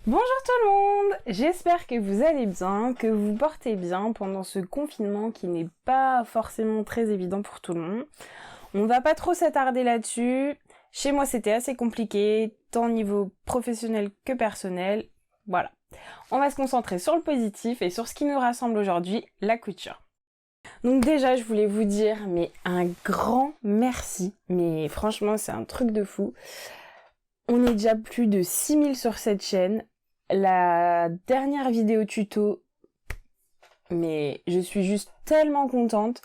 Bonjour tout le monde! J'espère que vous allez bien, que vous portez bien pendant ce confinement qui n'est pas forcément très évident pour tout le monde. On va pas trop s'attarder là-dessus. Chez moi c'était assez compliqué, tant au niveau professionnel que personnel. Voilà. On va se concentrer sur le positif et sur ce qui nous rassemble aujourd'hui, la couture. Donc déjà je voulais vous dire mais un grand merci, mais franchement c'est un truc de fou. On est déjà plus de 6000 sur cette chaîne. La dernière vidéo tuto, mais je suis juste tellement contente.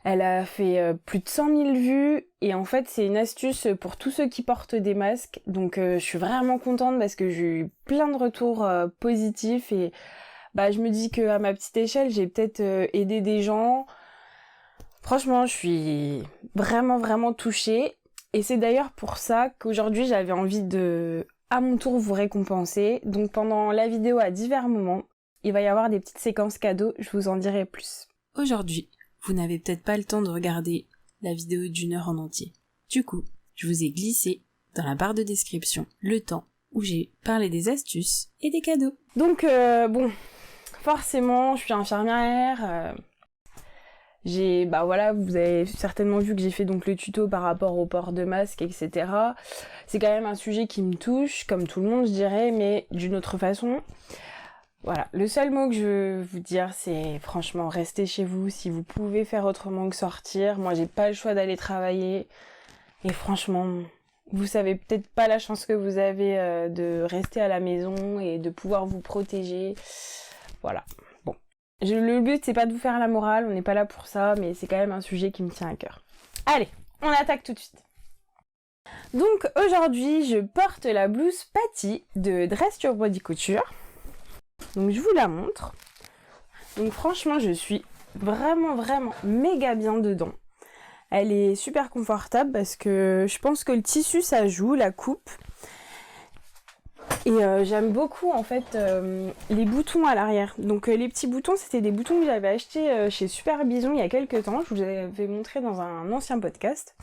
Elle a fait plus de 100 000 vues et en fait c'est une astuce pour tous ceux qui portent des masques. Donc je suis vraiment contente parce que j'ai eu plein de retours positifs et je me dis qu'à ma petite échelle j'ai peut-être aidé des gens. Franchement je suis vraiment touchée et c'est d'ailleurs pour ça qu'aujourd'hui j'avais envie de à mon tour vous récompenser. Donc pendant la vidéo à divers moments, il va y avoir des petites séquences cadeaux, je vous en dirai plus. Aujourd'hui, vous n'avez peut-être pas le temps de regarder la vidéo d'1 heure en entier. Du coup, je vous ai glissé dans la barre de description le temps où j'ai parlé des astuces et des cadeaux. Donc bon, forcément, je suis infirmière. Vous avez certainement vu que j'ai fait donc le tuto par rapport au port de masque, etc. C'est quand même un sujet qui me touche, comme tout le monde je dirais, mais d'une autre façon. Voilà, le seul mot que je veux vous dire, c'est franchement restez chez vous si vous pouvez faire autrement que sortir. Moi j'ai pas le choix d'aller travailler et franchement, vous savez peut-être pas la chance que vous avez de rester à la maison et de pouvoir vous protéger. Voilà. Le but c'est pas de vous faire la morale, on n'est pas là pour ça, mais c'est quand même un sujet qui me tient à cœur. Allez, on attaque tout de suite. Donc aujourd'hui, je porte la blouse Patty de Dress Your Body Couture. Donc je vous la montre. Donc franchement, je suis vraiment méga bien dedans. Elle est super confortable parce que je pense que le tissu ça joue, la coupe. Et j'aime beaucoup en fait les boutons à l'arrière. Donc les petits boutons, c'était des boutons que j'avais achetés chez Super Bison il y a quelques temps. Je vous avais montré dans un ancien podcast.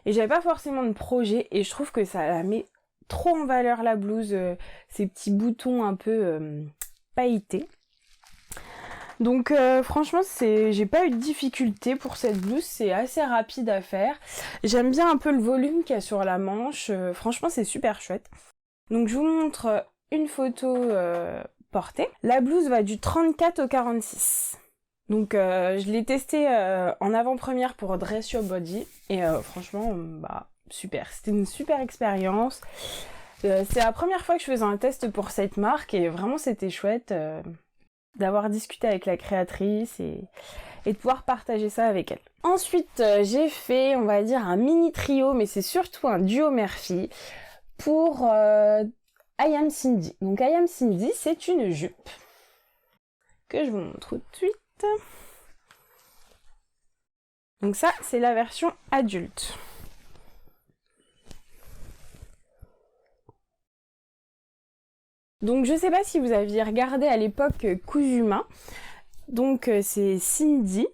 Et j'avais pas forcément de projet et je trouve que ça la met trop en valeur la blouse. Ces petits boutons un peu pailletés. Donc franchement, j'ai pas eu de difficulté pour cette blouse. C'est assez rapide à faire. J'aime bien un peu le volume qu'il y a sur la manche. Franchement, c'est super chouette. Donc je vous montre une photo portée. La blouse va du 34 au 46. Donc je l'ai testée en avant-première pour Dress Your Body. Et franchement, super. C'était une super expérience. C'est la première fois que je faisais un test pour cette marque. Et vraiment c'était chouette d'avoir discuté avec la créatrice et de pouvoir partager ça avec elle. Ensuite, j'ai fait, on va dire, un mini trio, mais c'est surtout un duo mère-fille. Pour I Am Cindy. Donc I Am Cindy, c'est une jupe que je vous montre tout de suite. Donc ça, c'est la version adulte. Donc je sais pas si vous aviez regardé à l'époque Cousu Main. Donc c'est Cindy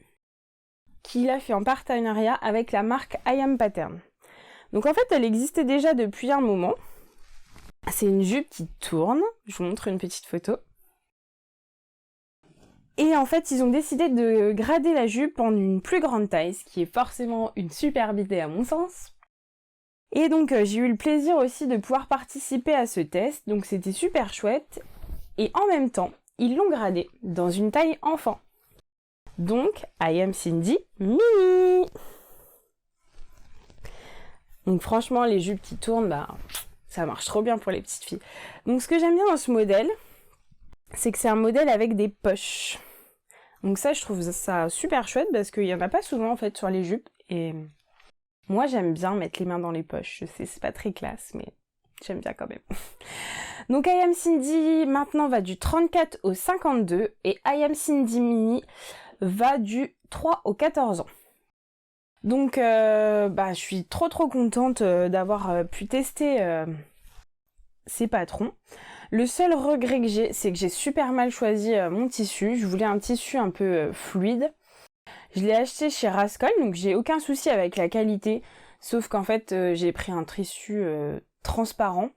qui l'a fait en partenariat avec la marque I Am Pattern. Donc en fait, elle existait déjà depuis un moment. C'est une jupe qui tourne. Je vous montre une petite photo. Et en fait, ils ont décidé de grader la jupe en une plus grande taille, ce qui est forcément une superbe idée à mon sens. Et donc, j'ai eu le plaisir aussi de pouvoir participer à ce test. Donc, c'était super chouette. Et en même temps, ils l'ont gradée dans une taille enfant. Donc, I Am Cindy Mini. Donc franchement, les jupes qui tournent, ça marche trop bien pour les petites filles. Donc ce que j'aime bien dans ce modèle, c'est que c'est un modèle avec des poches. Donc ça, je trouve ça super chouette parce qu'il n'y en a pas souvent en fait sur les jupes. Et moi, j'aime bien mettre les mains dans les poches. Je sais, c'est pas très classe, mais j'aime bien quand même. Donc I Am Cindy maintenant va du 34 au 52 et I Am Cindy Mini va du 3 au 14 ans. Donc je suis trop contente d'avoir pu tester ces patrons. Le seul regret que j'ai, c'est que j'ai super mal choisi mon tissu. Je voulais un tissu un peu fluide. Je l'ai acheté chez Rascol, donc j'ai aucun souci avec la qualité. Sauf qu'en fait, j'ai pris un tissu transparent.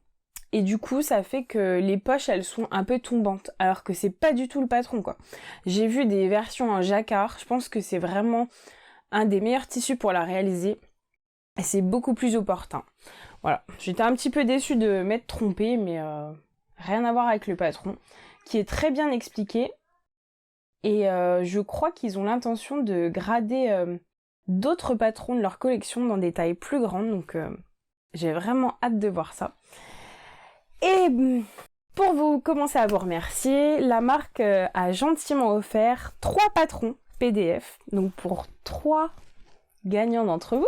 et du coup ça fait que les poches elles sont un peu tombantes, alors que c'est pas du tout le patron quoi. J'ai vu des versions en jacquard, je pense que c'est vraiment un des meilleurs tissus pour la réaliser, et c'est beaucoup plus opportun. Voilà, j'étais un petit peu déçue de m'être trompée, mais rien à voir avec le patron, qui est très bien expliqué, et je crois qu'ils ont l'intention de grader d'autres patrons de leur collection dans des tailles plus grandes, donc j'ai vraiment hâte de voir ça. Et pour vous commencer à vous remercier, la marque a gentiment offert 3 patrons PDF, donc pour 3 gagnants d'entre vous.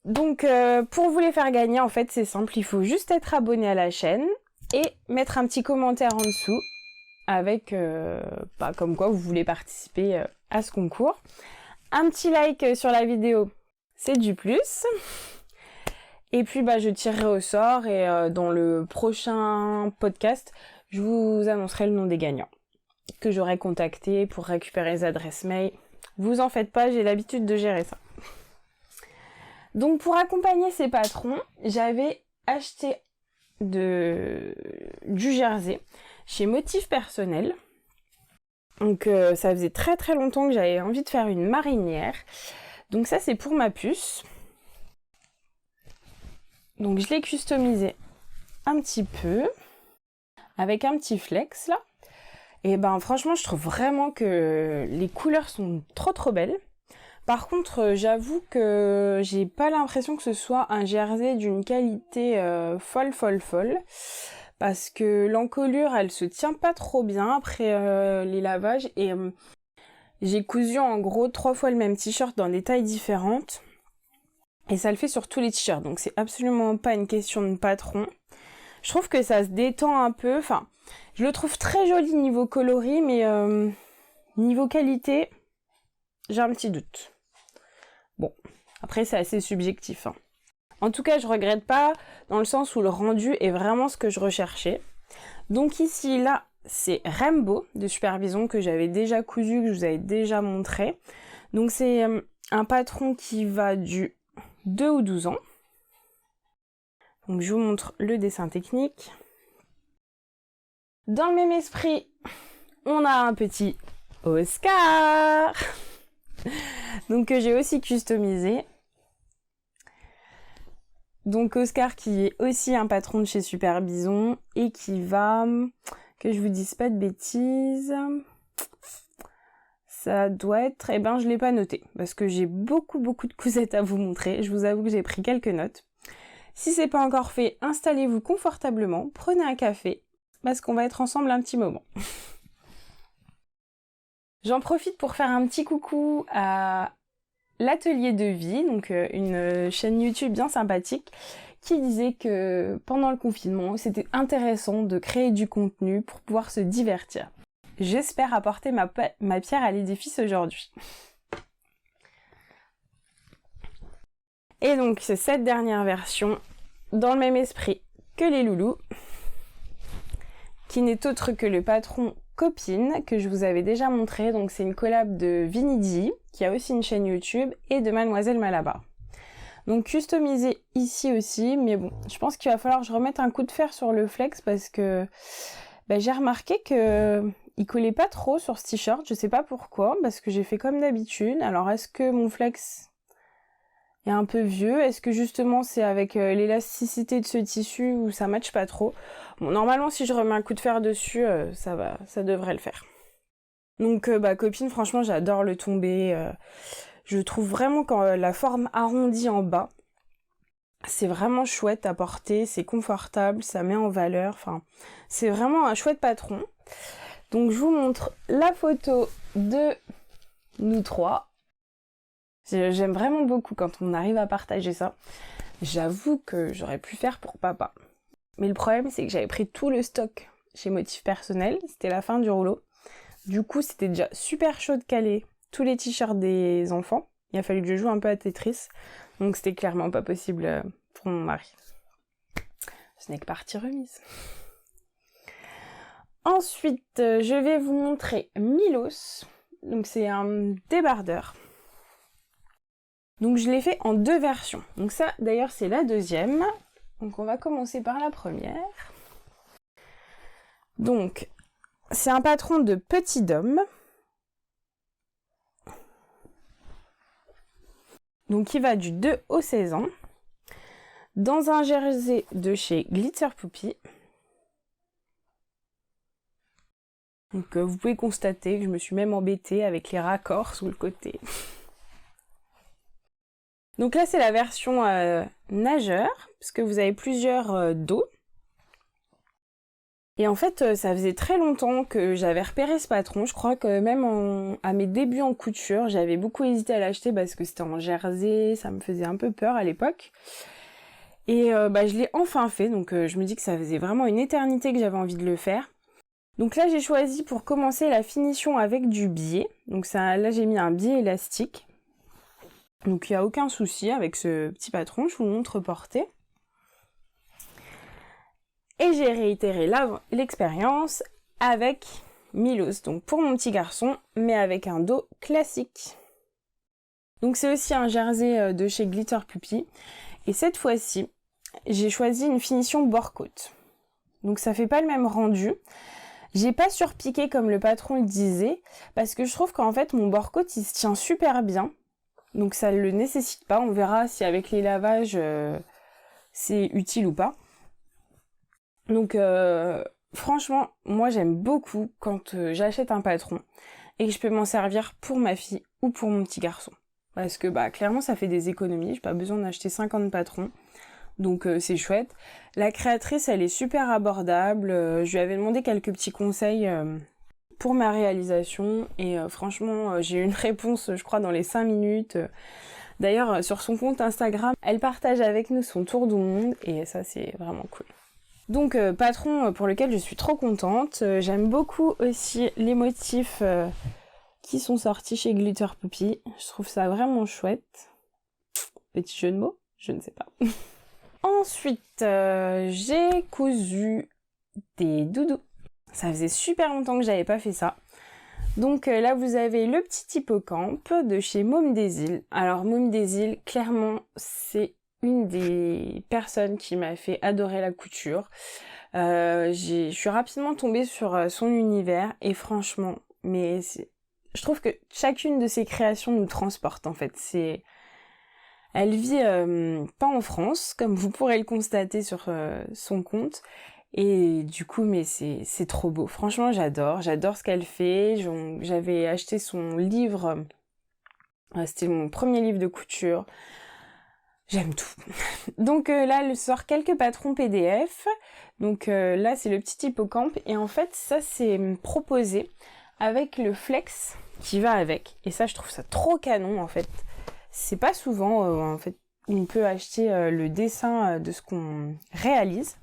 Donc pour vous les faire gagner, en fait c'est simple, il faut juste être abonné à la chaîne et mettre un petit commentaire en dessous avec comme quoi vous voulez participer à ce concours. Un petit like sur la vidéo, c'est du plus. Et puis je tirerai au sort et dans le prochain podcast, je vous annoncerai le nom des gagnants que j'aurai contacté pour récupérer les adresses mail. Vous en faites pas, j'ai l'habitude de gérer ça. Donc pour accompagner ces patrons, j'avais acheté du jersey chez Motif Personnel. Donc ça faisait très très longtemps que j'avais envie de faire une marinière. Donc ça c'est pour ma puce. Donc je l'ai customisé un petit peu avec un petit flex là. Et franchement je trouve vraiment que les couleurs sont trop belles. Par contre j'avoue que j'ai pas l'impression que ce soit un jersey d'une qualité folle. Parce que l'encolure elle se tient pas trop bien après les lavages. Et j'ai cousu en gros 3 fois le même t-shirt dans des tailles différentes. Et ça le fait sur tous les t-shirts, donc c'est absolument pas une question de patron. Je trouve que ça se détend un peu, enfin, je le trouve très joli niveau coloris, mais niveau qualité, j'ai un petit doute. Bon, après c'est assez subjectif. Hein. En tout cas, je regrette pas, dans le sens où le rendu est vraiment ce que je recherchais. Donc ici, là, c'est Rainbow de Supervision que j'avais déjà cousu, que je vous avais déjà montré. Donc c'est un patron qui va du 2 ou 12 ans. Donc je vous montre le dessin technique. Dans le même esprit, on a un petit Oscar. Donc que j'ai aussi customisé. Donc Oscar qui est aussi un patron de chez Super Bison et qui va, que je vous dise pas de bêtises, ça doit être, je l'ai pas noté, parce que j'ai beaucoup de cousettes à vous montrer. Je vous avoue que j'ai pris quelques notes. Si c'est pas encore fait, installez-vous confortablement, prenez un café, parce qu'on va être ensemble un petit moment. J'en profite pour faire un petit coucou à l'Atelier de Vie, donc une chaîne YouTube bien sympathique, qui disait que pendant le confinement, c'était intéressant de créer du contenu pour pouvoir se divertir. J'espère apporter ma pierre à l'édifice aujourd'hui. Et donc c'est cette dernière version, dans le même esprit que les loulous, qui n'est autre que le patron Copine, que je vous avais déjà montré. Donc c'est une collab de Vinidi, qui a aussi une chaîne YouTube, et de Mademoiselle Malabar. Donc customisé ici aussi, mais bon, je pense qu'il va falloir que je remette un coup de fer sur le flex, parce que j'ai remarqué que il collait pas trop sur ce t-shirt, je sais pas pourquoi, parce que j'ai fait comme d'habitude. Alors est-ce que mon flex est un peu vieux? Est-ce que justement c'est avec l'élasticité de ce tissu où ça matche pas trop? Bon, normalement si je remets un coup de fer dessus, ça devrait le faire. Donc Copine, franchement j'adore le tombé. Je trouve vraiment quand la forme arrondie en bas, c'est vraiment chouette à porter, c'est confortable, ça met en valeur, enfin c'est vraiment un chouette patron. Donc je vous montre la photo de nous 3. J'aime vraiment beaucoup quand on arrive à partager ça. J'avoue que j'aurais pu faire pour papa. Mais le problème c'est que j'avais pris tout le stock chez Motif Personnel, c'était la fin du rouleau. Du coup c'était déjà super chaud de caler tous les t-shirts des enfants. Il a fallu que je joue un peu à Tetris, donc c'était clairement pas possible pour mon mari. Ce n'est que partie remise. Ensuite, je vais vous montrer Milos. Donc c'est un débardeur. Donc je l'ai fait en 2 versions. Donc ça, d'ailleurs, c'est la deuxième. Donc on va commencer par la première. Donc, c'est un patron de petit dôme. Donc qui va du 2 au 16 ans. Dans un jersey de chez Glitter Poopy. Donc vous pouvez constater que je me suis même embêtée avec les raccords sous le côté. Donc là c'est la version nageur, parce que vous avez plusieurs dos. Et en fait ça faisait très longtemps que j'avais repéré ce patron. Je crois que même à mes débuts en couture, j'avais beaucoup hésité à l'acheter parce que c'était en jersey, ça me faisait un peu peur à l'époque. Et je l'ai enfin fait, donc je me dis que ça faisait vraiment une éternité que j'avais envie de le faire. Donc là j'ai choisi pour commencer la finition avec du biais. Donc ça, là j'ai mis un biais élastique. Donc il n'y a aucun souci avec ce petit patron, je vous le montre porté. Et j'ai réitéré l'expérience avec Milos, donc pour mon petit garçon, mais avec un dos classique. Donc c'est aussi un jersey de chez Glitter Poopy. Et cette fois-ci, j'ai choisi une finition bord-côte. Donc ça fait pas le même rendu. J'ai pas surpiqué comme le patron le disait, parce que je trouve qu'en fait mon bord-côte il se tient super bien. Donc ça le nécessite pas. On verra si avec les lavages c'est utile ou pas. Donc franchement, moi j'aime beaucoup quand j'achète un patron et que je peux m'en servir pour ma fille ou pour mon petit garçon. Parce que clairement ça fait des économies, j'ai pas besoin d'acheter 50 patrons. Donc c'est chouette. La créatrice elle est super abordable, je lui avais demandé quelques petits conseils pour ma réalisation et franchement j'ai eu une réponse je crois dans les 5 minutes. D'ailleurs sur son compte Instagram, elle partage avec nous son tour du monde et ça c'est vraiment cool. Donc patron pour lequel je suis trop contente. J'aime beaucoup aussi les motifs qui sont sortis chez Glitter Poopy. Je trouve ça vraiment chouette. Petit jeu de mots, je ne sais pas. Ensuite, j'ai cousu des doudous. Ça faisait super longtemps que j'avais pas fait ça. Donc là, vous avez le petit hippocampe de chez Môme des Îles. Alors Môme des Îles, clairement, c'est une des personnes qui m'a fait adorer la couture. Je suis rapidement tombée sur son univers et franchement, je trouve que chacune de ses créations nous transporte en fait. Elle vit pas en France, comme vous pourrez le constater sur son compte. Et du coup, mais c'est trop beau. Franchement, j'adore ce qu'elle fait. J'avais acheté son livre, c'était mon premier livre de couture. J'aime tout. Donc là, elle sort quelques patrons PDF. Donc là, c'est le petit hippocampe. Et en fait, ça, c'est proposé avec le flex qui va avec. Et ça, je trouve ça trop canon, en fait. C'est pas souvent, en fait, on peut acheter le dessin de ce qu'on réalise.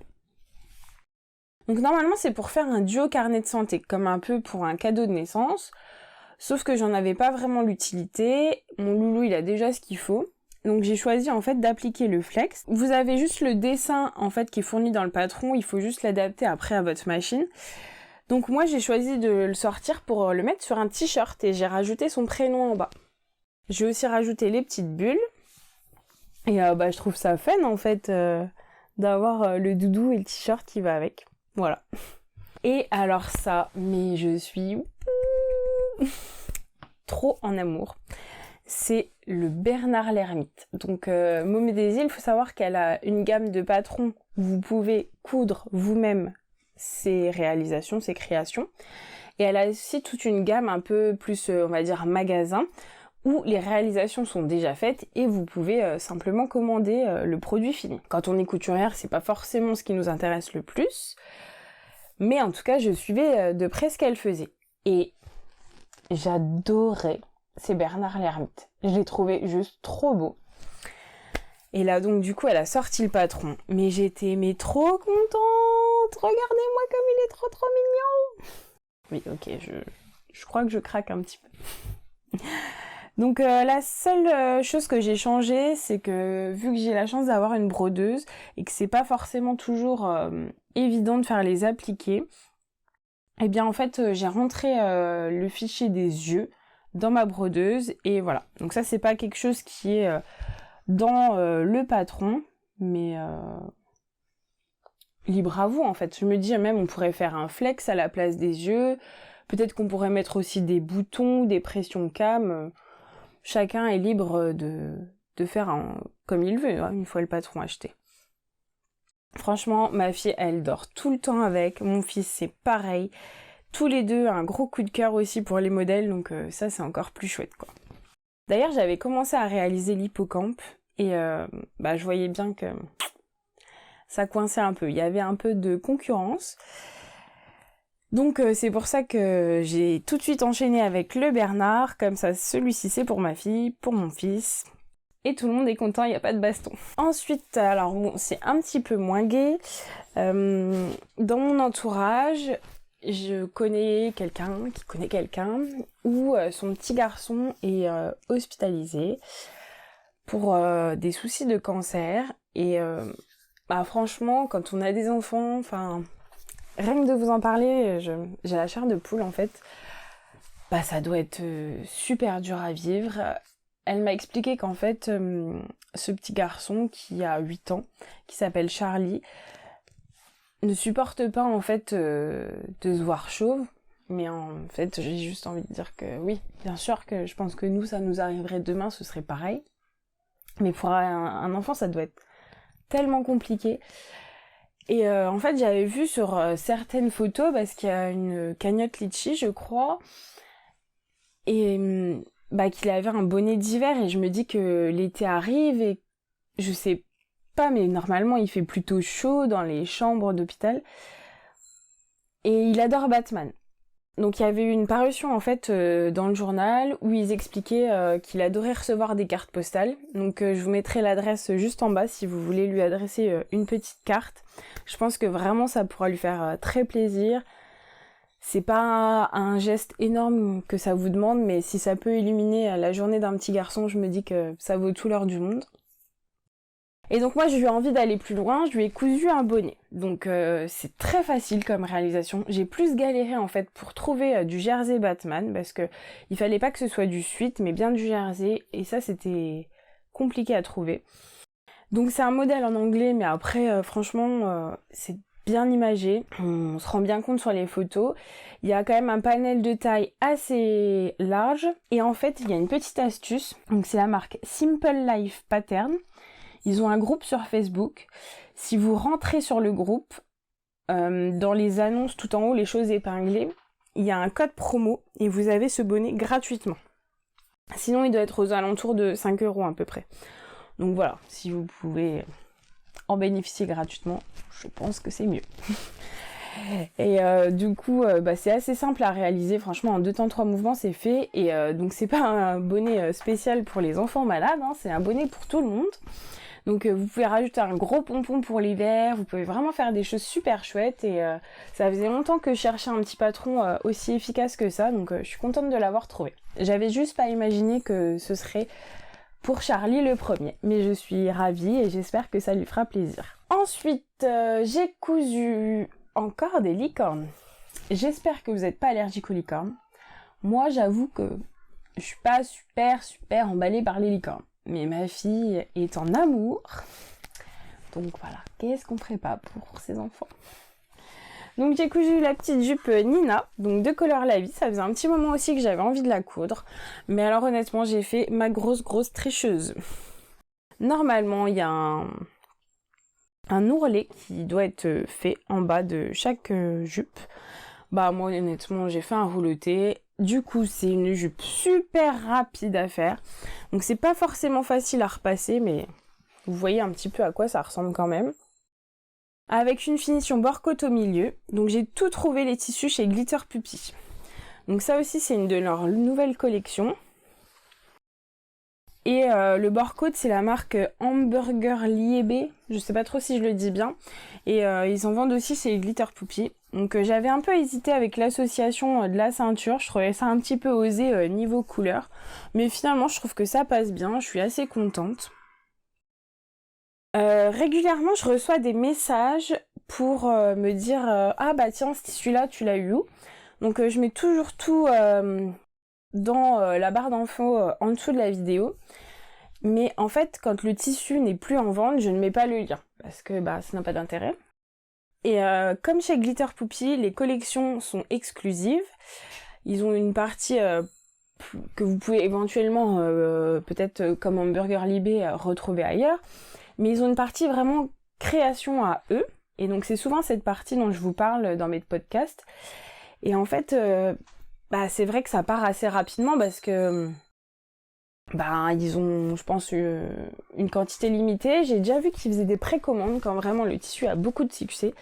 Donc normalement, c'est pour faire un duo carnet de santé, comme un peu pour un cadeau de naissance. Sauf que j'en avais pas vraiment l'utilité. Mon loulou, il a déjà ce qu'il faut. Donc j'ai choisi en fait d'appliquer le flex. Vous avez juste le dessin en fait qui est fourni dans le patron, il faut juste l'adapter après à votre machine. Donc moi j'ai choisi de le sortir pour le mettre sur un t-shirt et j'ai rajouté son prénom en bas. J'ai aussi rajouté les petites bulles. Et je trouve ça fun en fait d'avoir le doudou et le t-shirt qui va avec. Voilà. Et alors ça, mais je suis trop en amour. C'est le Bernard l'Ermite. Donc Môme des Îles, il faut savoir qu'elle a une gamme de patrons où vous pouvez coudre vous-même ses réalisations, ses créations. Et elle a aussi toute une gamme un peu plus, on va dire, magasin, où les réalisations sont déjà faites et vous pouvez simplement commander le produit fini. Quand on est couturière, c'est pas forcément ce qui nous intéresse le plus, mais en tout cas, je suivais de près ce qu'elle faisait. Et j'adorais ces Bernard l'Ermite. Je l'ai trouvé juste trop beau. Et là, donc, du coup, elle a sorti le patron. Mais j'étais trop contente. Regardez-moi comme il est trop mignon. Oui, ok, je crois que je craque un petit peu. Donc la seule chose que j'ai changée, c'est que vu que j'ai la chance d'avoir une brodeuse et que c'est pas forcément toujours évident de faire les appliquer, eh bien en fait j'ai rentré le fichier des yeux dans ma brodeuse et voilà. Donc ça c'est pas quelque chose qui est dans le patron, mais libre à vous en fait. Je me dis même on pourrait faire un flex à la place des yeux, peut-être qu'on pourrait mettre aussi des boutons, des pressions cam. Chacun est libre de faire comme il veut, hein, une fois le patron acheté. Franchement, ma fille, elle dort tout le temps avec. Mon fils, c'est pareil. Tous les deux, un gros coup de cœur aussi pour les modèles, donc ça, c'est encore plus chouette, quoi. D'ailleurs, j'avais commencé à réaliser l'hippocampe, et je voyais bien que ça coinçait un peu. Il y avait un peu de concurrence. Donc c'est pour ça que j'ai tout de suite enchaîné avec le Bernard. Comme ça, celui-ci, c'est pour ma fille, pour mon fils. Et tout le monde est content, il n'y a pas de baston. Ensuite, alors bon, c'est un petit peu moins gai. Dans mon entourage, je connais quelqu'un qui connaît quelqu'un où son petit garçon est hospitalisé pour des soucis de cancer. Et franchement, quand on a des enfants, rien que de vous en parler, j'ai la chair de poule en fait. Ça doit être super dur à vivre. Elle m'a expliqué qu'en fait, ce petit garçon qui a 8 ans, qui s'appelle Charlie, ne supporte pas en fait de se voir chauve. Mais en fait, j'ai juste envie de dire que oui, bien sûr que je pense que nous, ça nous arriverait demain, ce serait pareil. Mais pour un enfant, ça doit être tellement compliqué. Et en fait, j'avais vu sur certaines photos, parce qu'il y a une cagnotte Litchi, je crois, et qu'il avait un bonnet d'hiver, et je me dis que l'été arrive, et je sais pas, mais normalement, il fait plutôt chaud dans les chambres d'hôpital. Et il adore Batman. Donc il y avait eu une parution en fait dans le journal où ils expliquaient qu'il adorait recevoir des cartes postales. Donc je vous mettrai l'adresse juste en bas si vous voulez lui adresser une petite carte. Je pense que vraiment ça pourra lui faire très plaisir. C'est pas un geste énorme que ça vous demande, mais si ça peut illuminer la journée d'un petit garçon, je me dis que ça vaut tout l'or du monde. Et donc moi, je lui ai envie d'aller plus loin, je lui ai cousu un bonnet. Donc c'est très facile comme réalisation. J'ai plus galéré en fait pour trouver du jersey Batman, parce que il fallait pas que ce soit du sweat, mais bien du jersey, et ça c'était compliqué à trouver. Donc c'est un modèle en anglais, mais après franchement c'est bien imagé, on se rend bien compte sur les photos. Il y a quand même un panel de taille assez large, et en fait il y a une petite astuce. Donc c'est la marque Simple Life Pattern. Ils ont un groupe sur Facebook. Si vous rentrez sur le groupe, dans les annonces tout en haut, les choses épinglées, il y a un code promo et vous avez ce bonnet gratuitement. Sinon, il doit être aux alentours de 5 € à peu près. Donc voilà, si vous pouvez en bénéficier gratuitement, je pense que c'est mieux. Et du coup, c'est assez simple à réaliser. Franchement, en 2 temps 3 mouvements, c'est fait. Et donc, c'est pas un bonnet spécial pour les enfants malades, hein, c'est un bonnet pour tout le monde. Donc vous pouvez rajouter un gros pompon pour l'hiver, vous pouvez vraiment faire des choses super chouettes, et ça faisait longtemps que je cherchais un petit patron aussi efficace que ça, donc je suis contente de l'avoir trouvé. J'avais juste pas imaginé que ce serait pour Charlie le premier, mais je suis ravie et j'espère que ça lui fera plaisir. Ensuite, j'ai cousu encore des licornes. J'espère que vous n'êtes pas allergique aux licornes. Moi, j'avoue que je suis pas super emballée par les licornes. Mais ma fille est en amour. Donc voilà, qu'est-ce qu'on ferait pas pour ses enfants? Donc j'ai cousu la petite jupe Nina, donc de couleur la vie. Ça faisait un petit moment aussi que j'avais envie de la coudre. Mais alors honnêtement, j'ai fait ma grosse tricheuse. Normalement, il y a un ourlet qui doit être fait en bas de chaque jupe. Moi honnêtement, j'ai fait un rouleauté. Du coup, c'est une jupe super rapide à faire. Donc c'est pas forcément facile à repasser, mais vous voyez un petit peu à quoi ça ressemble quand même. Avec une finition bord-côte au milieu. Donc j'ai tout trouvé les tissus chez Glitter Puppy. Donc ça aussi, c'est une de leurs nouvelles collections. Et le bord-côte, c'est la marque Hamburger Liebe. Je sais pas trop si je le dis bien. Et ils en vendent aussi chez Glitter Puppy. Donc j'avais un peu hésité avec l'association de la ceinture. Je trouvais ça un petit peu osé niveau couleur. Mais finalement, je trouve que ça passe bien. Je suis assez contente. Régulièrement, je reçois des messages pour me dire ah bah tiens, ce tissu-là, tu l'as eu où? Donc je mets toujours tout dans la barre d'infos en dessous de la vidéo. Mais en fait, quand le tissu n'est plus en vente, je ne mets pas le lien. Parce que ça n'a pas d'intérêt. Et comme chez Glitter Poupy, les collections sont exclusives. Ils ont une partie que vous pouvez éventuellement, peut-être comme Hamburger Libé, retrouver ailleurs. Mais ils ont une partie vraiment création à eux. Et donc c'est souvent cette partie dont je vous parle dans mes podcasts. Et en fait, c'est vrai que ça part assez rapidement parce que ils ont, je pense, une quantité limitée. J'ai déjà vu qu'ils faisaient des précommandes quand vraiment le tissu a beaucoup de succès.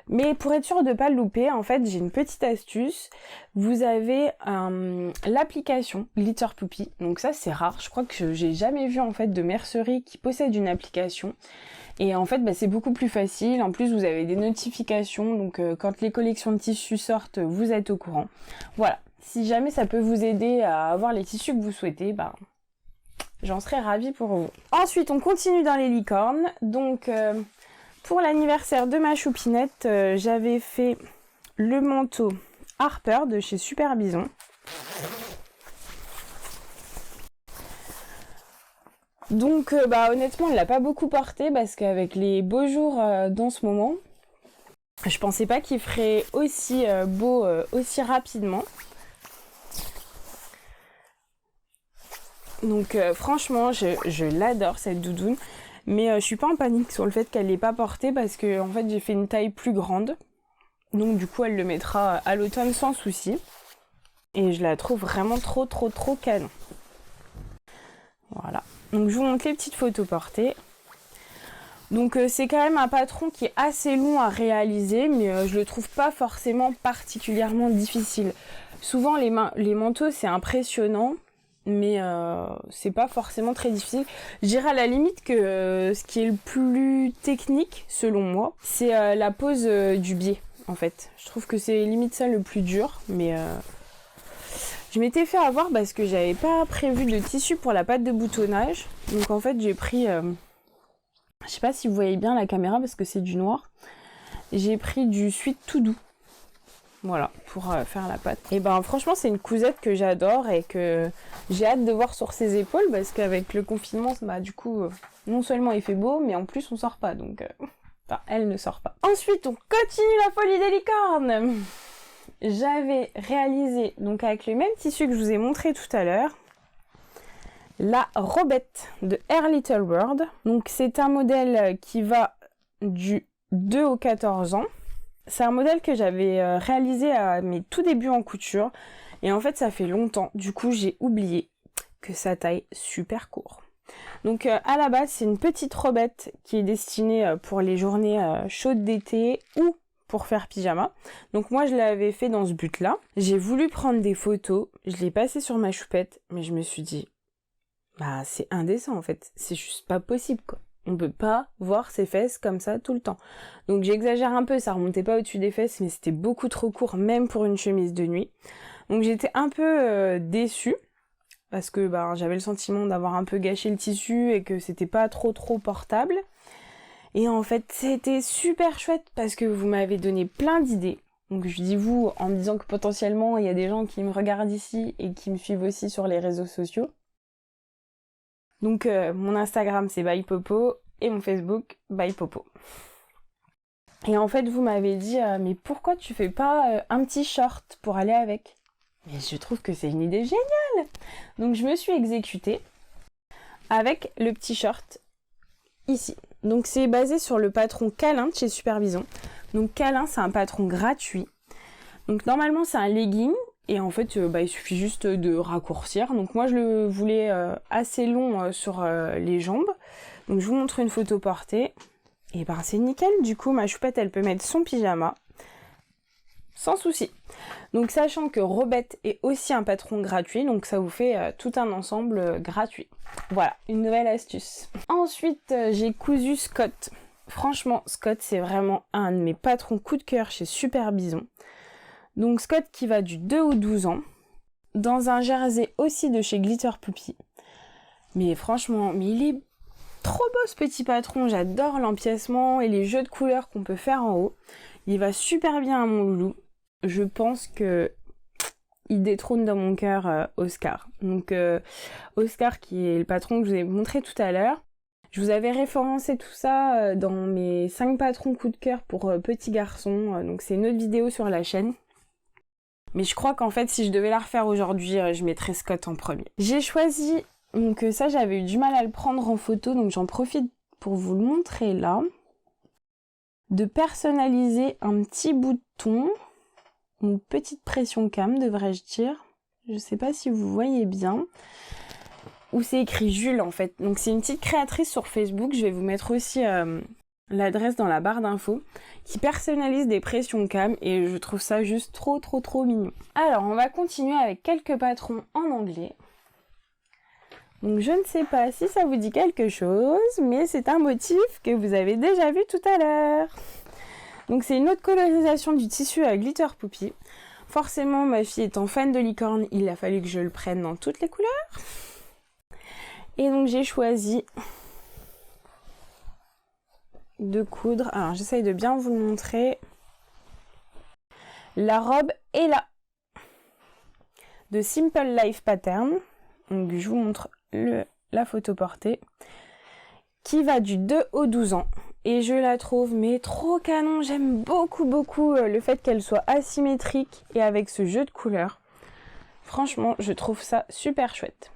Mais pour être sûr de ne pas le louper, en fait, j'ai une petite astuce. Vous avez l'application Glitter Poupy. Donc ça, c'est rare. Je crois que j'ai jamais vu en fait de mercerie qui possède une application. Et en fait, c'est beaucoup plus facile. En plus, vous avez des notifications. Donc quand les collections de tissus sortent, vous êtes au courant. Voilà. Si jamais ça peut vous aider à avoir les tissus que vous souhaitez, j'en serais ravie pour vous. Ensuite, on continue dans les licornes. Donc... pour l'anniversaire de ma choupinette, j'avais fait le manteau Harper de chez Super Bison. Donc honnêtement, elle l'a pas beaucoup porté parce qu'avec les beaux jours dans ce moment, je pensais pas qu'il ferait aussi beau aussi rapidement. Donc franchement, je l'adore cette doudoune. Mais je suis pas en panique sur le fait qu'elle l'ait pas portée parce que en fait j'ai fait une taille plus grande. Donc du coup elle le mettra à l'automne sans souci. Et je la trouve vraiment trop canon. Voilà. Donc je vous montre les petites photos portées. Donc c'est quand même un patron qui est assez long à réaliser, mais je le trouve pas forcément particulièrement difficile. Souvent les manteaux c'est impressionnant. Mais c'est pas forcément très difficile. Je dirais à la limite que ce qui est le plus technique, selon moi, c'est la pose du biais, en fait. Je trouve que c'est limite ça le plus dur, mais je m'étais fait avoir parce que j'avais pas prévu de tissu pour la patte de boutonnage. Donc en fait, j'ai pris... je sais pas si vous voyez bien la caméra parce que c'est du noir. J'ai pris du Sweet To Do. Voilà, pour faire la pâte. Et franchement, c'est une cousette que j'adore et que j'ai hâte de voir sur ses épaules parce qu'avec le confinement, du coup, non seulement il fait beau, mais en plus on sort pas, donc... elle ne sort pas. Ensuite, on continue la folie des licornes. J'avais réalisé, donc avec le même tissu que je vous ai montré tout à l'heure, la robette de Air Little Bird. Donc c'est un modèle qui va du 2 au 14 ans. C'est un modèle que j'avais réalisé à mes tout débuts en couture. Et en fait, ça fait longtemps. Du coup, j'ai oublié que ça taille super court. Donc, à la base, c'est une petite robette qui est destinée pour les journées chaudes d'été ou pour faire pyjama. Donc, moi, je l'avais fait dans ce but-là. J'ai voulu prendre des photos. Je l'ai passé sur ma choupette. Mais je me suis dit, c'est indécent, en fait. C'est juste pas possible, quoi. On peut pas voir ses fesses comme ça tout le temps. Donc j'exagère un peu, ça remontait pas au-dessus des fesses, mais c'était beaucoup trop court, même pour une chemise de nuit. Donc j'étais un peu déçue, parce que j'avais le sentiment d'avoir un peu gâché le tissu et que c'était pas trop portable. Et en fait, c'était super chouette parce que vous m'avez donné plein d'idées. Donc je dis vous, en me disant que potentiellement, il y a des gens qui me regardent ici et qui me suivent aussi sur les réseaux sociaux. Donc mon Instagram c'est By Popo et mon Facebook By Popo. Et en fait vous m'avez dit mais pourquoi tu fais pas un petit short pour aller avec? Mais je trouve que c'est une idée géniale. Donc je me suis exécutée avec le petit short ici. Donc c'est basé sur le patron Câlin de chez Super Bison. Donc Câlin c'est un patron gratuit. Donc normalement c'est un legging. Et en fait, il suffit juste de raccourcir. Donc moi, je le voulais assez long sur les jambes. Donc je vous montre une photo portée. Et c'est nickel. Du coup, ma choupette, elle peut mettre son pyjama sans souci. Donc sachant que Robette est aussi un patron gratuit. Donc ça vous fait tout un ensemble gratuit. Voilà, une nouvelle astuce. Ensuite, j'ai cousu Scott. Franchement, Scott, c'est vraiment un de mes patrons coup de cœur chez Super Bison. Donc Scott qui va du 2 au 12 ans, dans un jersey aussi de chez Glitter Poupy. Mais franchement, il est trop beau ce petit patron, j'adore l'empiècement et les jeux de couleurs qu'on peut faire en haut. Il va super bien à mon loulou. Je pense que il détrône dans mon cœur Oscar. Donc Oscar qui est le patron que je vous ai montré tout à l'heure. Je vous avais référencé tout ça dans mes 5 patrons coup de cœur pour petits garçons, donc c'est une autre vidéo sur la chaîne. Mais je crois qu'en fait, si je devais la refaire aujourd'hui, je mettrais Scott en premier. J'ai choisi, donc ça j'avais eu du mal à le prendre en photo, donc j'en profite pour vous le montrer là. De personnaliser un petit bouton, une petite pression cam devrais-je dire. Je sais pas si vous voyez bien. Où c'est écrit Jules en fait. Donc c'est une petite créatrice sur Facebook, je vais vous mettre aussi l'adresse dans la barre d'infos, qui personnalise des pressions cam et je trouve ça juste trop mignon. Alors on va continuer avec quelques patrons en anglais. Donc je ne sais pas si ça vous dit quelque chose, mais c'est un motif que vous avez déjà vu tout à l'heure. Donc c'est une autre colorisation du tissu à Glitter Poppy. Forcément ma fille étant fan de licorne, il a fallu que je le prenne dans toutes les couleurs. Et donc j'ai choisi de coudre, alors j'essaye de bien vous le montrer. La robe est là, de Simple Life Pattern. Donc je vous montre la photo portée, qui va du 2 au 12 ans. Et je la trouve mais trop canon, j'aime beaucoup le fait qu'elle soit asymétrique et avec ce jeu de couleurs. Franchement, je trouve ça super chouette.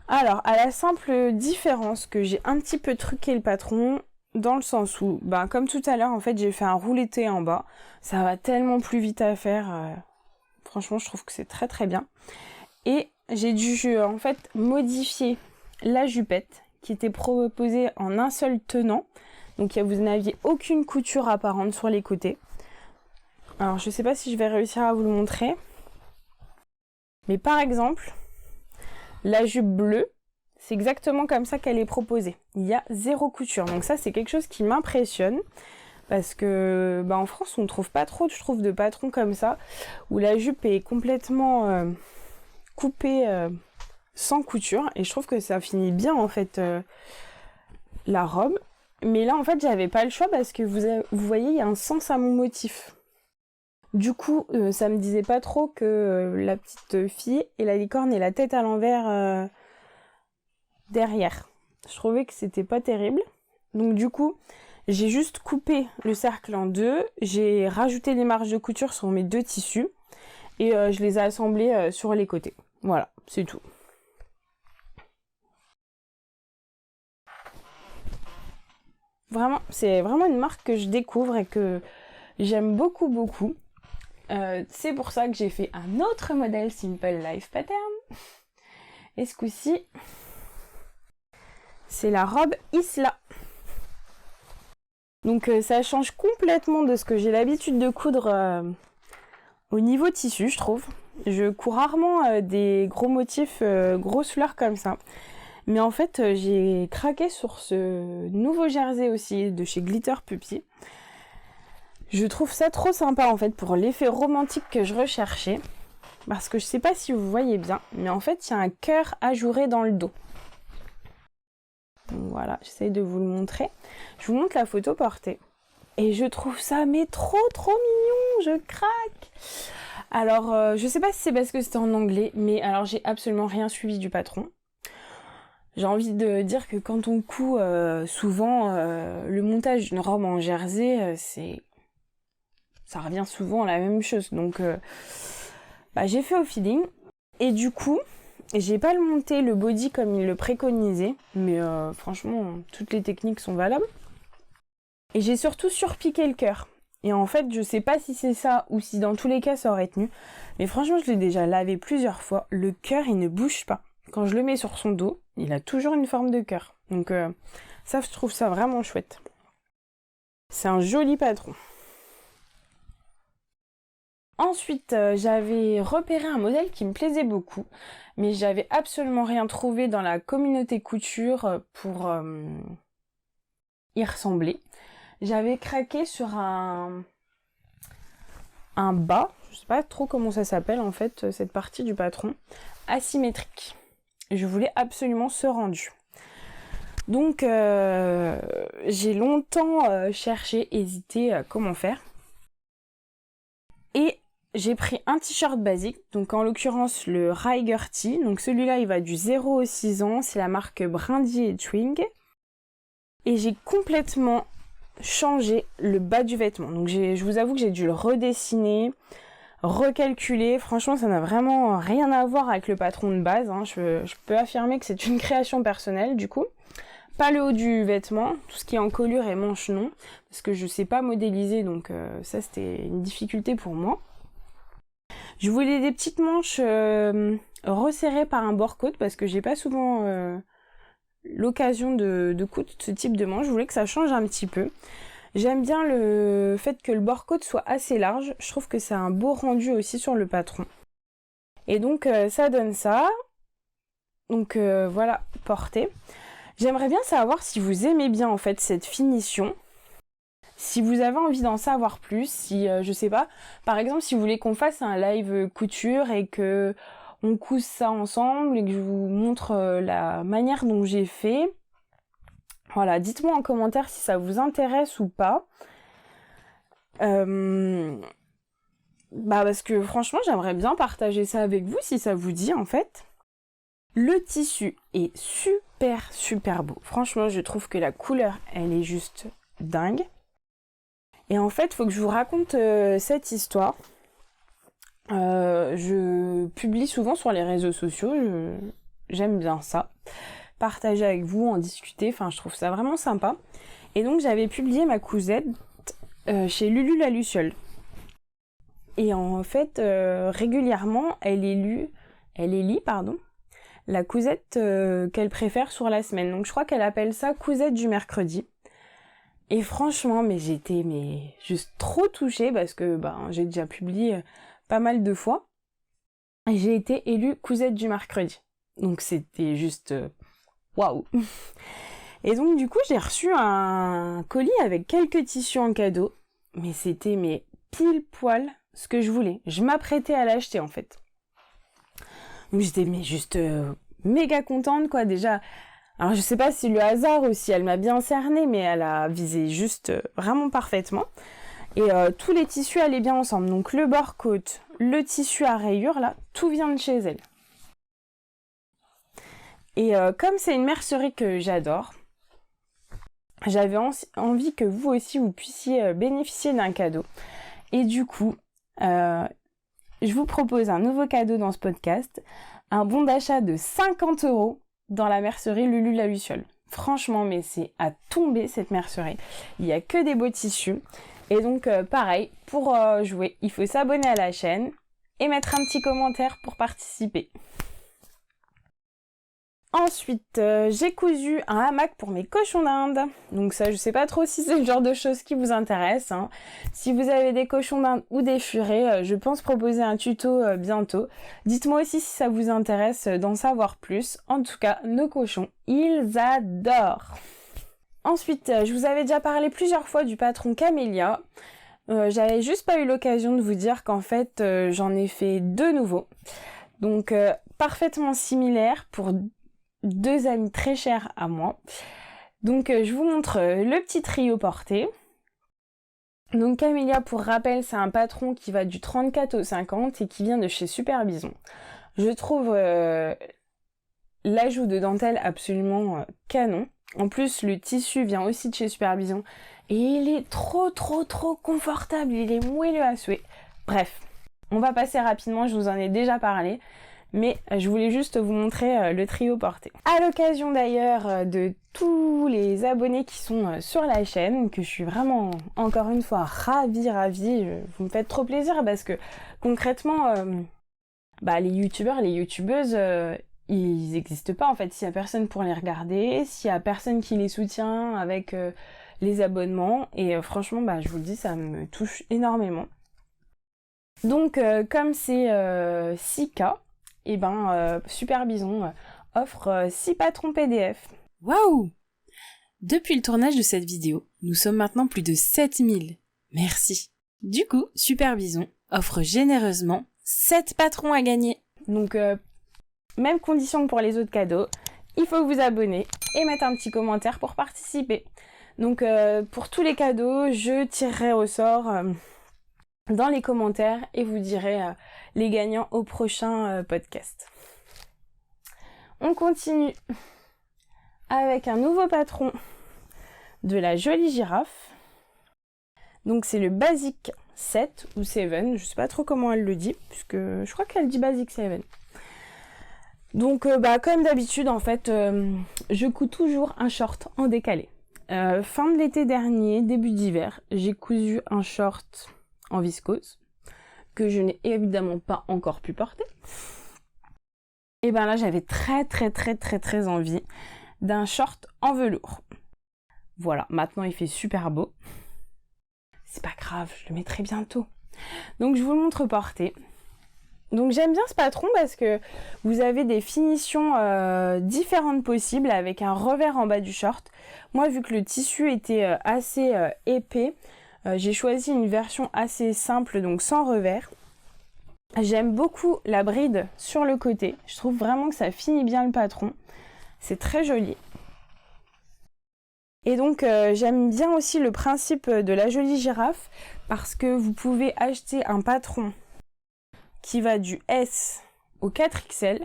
Alors, à la simple différence que j'ai un petit peu truqué le patron, dans le sens où, comme tout à l'heure, en fait, j'ai fait un rouletté en bas. Ça va tellement plus vite à faire. Franchement, je trouve que c'est très bien. Et j'ai dû, en fait, modifier la jupette, qui était proposée en un seul tenant. Donc, vous n'aviez aucune couture apparente sur les côtés. Alors, je sais pas si je vais réussir à vous le montrer. Mais par exemple... la jupe bleue, c'est exactement comme ça qu'elle est proposée. Il y a 0 couture. Donc ça, c'est quelque chose qui m'impressionne. Parce que en France, on ne trouve pas trop, je trouve, de patrons comme ça. Où la jupe est complètement coupée sans couture. Et je trouve que ça finit bien, en fait, la robe. Mais là, en fait, j'avais pas le choix parce que vous voyez, il y a un sens à mon motif. Du coup, ça me disait pas trop que la petite fille et la licorne ait la tête à l'envers derrière. Je trouvais que c'était pas terrible. Donc du coup, j'ai juste coupé le cercle en deux. J'ai rajouté les marges de couture sur mes 2 tissus. Et je les ai assemblés sur les côtés. Voilà, c'est tout. Vraiment, c'est vraiment une marque que je découvre et que j'aime beaucoup. C'est pour ça que j'ai fait un autre modèle Simple Life Pattern. Et ce coup-ci, c'est la robe Isla. Donc ça change complètement de ce que j'ai l'habitude de coudre au niveau tissu, je trouve. Je couds rarement des gros motifs, grosses fleurs comme ça. Mais en fait, j'ai craqué sur ce nouveau jersey aussi de chez Glitter Puppy. Je trouve ça trop sympa en fait pour l'effet romantique que je recherchais. Parce que je sais pas si vous voyez bien, mais en fait il y a un cœur ajouré dans le dos. Donc voilà, j'essaye de vous le montrer. Je vous montre la photo portée. Et je trouve ça mais trop mignon, je craque. Alors je sais pas si c'est parce que c'était en anglais, mais alors j'ai absolument rien suivi du patron. J'ai envie de dire que quand on coud souvent le montage d'une robe en jersey, ça revient souvent à la même chose. Donc j'ai fait au feeling. Et du coup, j'ai pas le monté le body comme il le préconisait. Mais franchement, toutes les techniques sont valables. Et j'ai surtout surpiqué le cœur. Et en fait, je sais pas si c'est ça ou si dans tous les cas ça aurait tenu. Mais franchement, je l'ai déjà lavé plusieurs fois. Le cœur, il ne bouge pas. Quand je le mets sur son dos, il a toujours une forme de cœur. Donc ça, je trouve ça vraiment chouette. C'est un joli patron. Ensuite, j'avais repéré un modèle qui me plaisait beaucoup, mais j'avais absolument rien trouvé dans la communauté couture pour y ressembler. J'avais craqué sur un bas, je sais pas trop comment ça s'appelle en fait, cette partie du patron, asymétrique. Je voulais absolument ce rendu. Donc, j'ai longtemps cherché, hésité comment faire. Et j'ai pris un t-shirt basique, donc en l'occurrence le Riger Tee. Donc celui-là, il va du 0 au 6 ans, c'est la marque Brindley & Twig. Et j'ai complètement changé le bas du vêtement. Donc je vous avoue que j'ai dû le redessiner, recalculer. Franchement, ça n'a vraiment rien à voir avec le patron de base. Hein. Je peux affirmer que c'est une création personnelle du coup. Pas le haut du vêtement, tout ce qui est en colure et manches non, parce que je sais pas modéliser, donc ça c'était une difficulté pour moi. Je voulais des petites manches resserrées par un bord-côte, parce que j'ai pas souvent l'occasion de coudre ce type de manche. Je voulais que ça change un petit peu. J'aime bien le fait que le bord-côte soit assez large, je trouve que c'est un beau rendu aussi sur le patron. Et donc ça donne ça. Donc voilà, porté. J'aimerais bien savoir si vous aimez bien en fait cette finition. Si vous avez envie d'en savoir plus, si je sais pas, par exemple si vous voulez qu'on fasse un live couture et que on couse ça ensemble et que je vous montre la manière dont j'ai fait. Voilà, dites-moi en commentaire si ça vous intéresse ou pas. Parce que franchement j'aimerais bien partager ça avec vous si ça vous dit en fait. Le tissu est super beau. Franchement, je trouve que la couleur, elle est juste dingue. Et en fait, il faut que je vous raconte cette histoire. Je publie souvent sur les réseaux sociaux. J'aime bien ça. Partager avec vous, en discuter. Enfin, je trouve ça vraiment sympa. Et donc, j'avais publié ma cousette chez Lulu la Luciole. Et en fait, régulièrement, elle élit, la cousette qu'elle préfère sur la semaine. Donc je crois qu'elle appelle ça cousette du mercredi. Et franchement, j'étais juste trop touchée parce que j'ai déjà publié pas mal de fois. Et j'ai été élue cousette du mercredi. Donc c'était juste waouh. Et donc du coup, j'ai reçu un colis avec quelques tissus en cadeau. Mais c'était pile poil ce que je voulais. Je m'apprêtais à l'acheter en fait. Donc j'étais juste méga contente quoi déjà. Alors je sais pas si le hasard aussi, elle m'a bien cerné, mais elle a visé juste vraiment parfaitement. Et tous les tissus allaient bien ensemble. Donc le bord-côte, le tissu à rayures là, tout vient de chez elle. Et comme c'est une mercerie que j'adore, j'avais envie que vous aussi vous puissiez bénéficier d'un cadeau. Et du coup, je vous propose un nouveau cadeau dans ce podcast, un bon d'achat de 50 € dans la mercerie Lulu la Luciole. Franchement, c'est à tomber cette mercerie. Il n'y a que des beaux tissus. Et donc pareil, pour jouer, il faut s'abonner à la chaîne et mettre un petit commentaire pour participer. Ensuite, j'ai cousu un hamac pour mes cochons d'Inde. Donc ça, je sais pas trop si c'est le genre de choses qui vous intéresse. Hein. Si vous avez des cochons d'Inde ou des furets, je pense proposer un tuto bientôt. Dites-moi aussi si ça vous intéresse d'en savoir plus. En tout cas, nos cochons, ils adorent. Ensuite, je vous avais déjà parlé plusieurs fois du patron Camélia. J'avais juste pas eu l'occasion de vous dire qu'en fait, j'en ai fait 2 nouveaux. Donc, parfaitement similaires pour 2 amis très chers à moi. Donc je vous montre le petit trio porté. Donc Camélia, pour rappel, c'est un patron qui va du 34 au 50 et qui vient de chez Super Bison. Je trouve l'ajout de dentelle absolument canon. En plus, le tissu vient aussi de chez Super Bison et il est trop confortable, il est moelleux à souhait. Bref, on va passer rapidement, je vous en ai déjà parlé. Mais je voulais juste vous montrer le trio porté. À l'occasion d'ailleurs de tous les abonnés qui sont sur la chaîne, que je suis vraiment encore une fois ravie, vous me faites trop plaisir parce que concrètement, les youtubeurs, les youtubeuses, ils n'existent pas en fait s'il y a personne pour les regarder, s'il y a personne qui les soutient avec les abonnements et franchement je vous le dis, ça me touche énormément. Donc comme c'est 6K, et Super Bison offre 6 patrons PDF. Waouh! Depuis le tournage de cette vidéo, nous sommes maintenant plus de 7000. Merci. Du coup, Super Bison offre généreusement 7 patrons à gagner. Donc, même condition que pour les autres cadeaux, il faut vous abonner et mettre un petit commentaire pour participer. Donc, pour tous les cadeaux, je tirerai au sort dans les commentaires et vous direz les gagnants au prochain podcast. On continue avec un nouveau patron de la jolie girafe. Donc c'est le Basic 7 ou 7, je sais pas trop comment elle le dit, puisque je crois qu'elle dit Basic 7. Donc comme d'habitude en fait, je couds toujours un short en décalé. Fin de l'été dernier, début d'hiver, j'ai cousu un short en viscose que je n'ai évidemment pas encore pu porter. Et ben là j'avais très envie d'un short en velours. Voilà, maintenant il fait super beau. C'est pas grave, je le mettrai bientôt. Donc je vous le montre porté. Donc j'aime bien ce patron parce que vous avez des finitions différentes possibles avec un revers en bas du short. Moi vu que le tissu était assez épais, j'ai choisi une version assez simple, donc sans revers. J'aime beaucoup la bride sur le côté. Je trouve vraiment que ça finit bien le patron. C'est très joli. Et donc j'aime bien aussi le principe de la jolie girafe parce que vous pouvez acheter un patron qui va du S au 4XL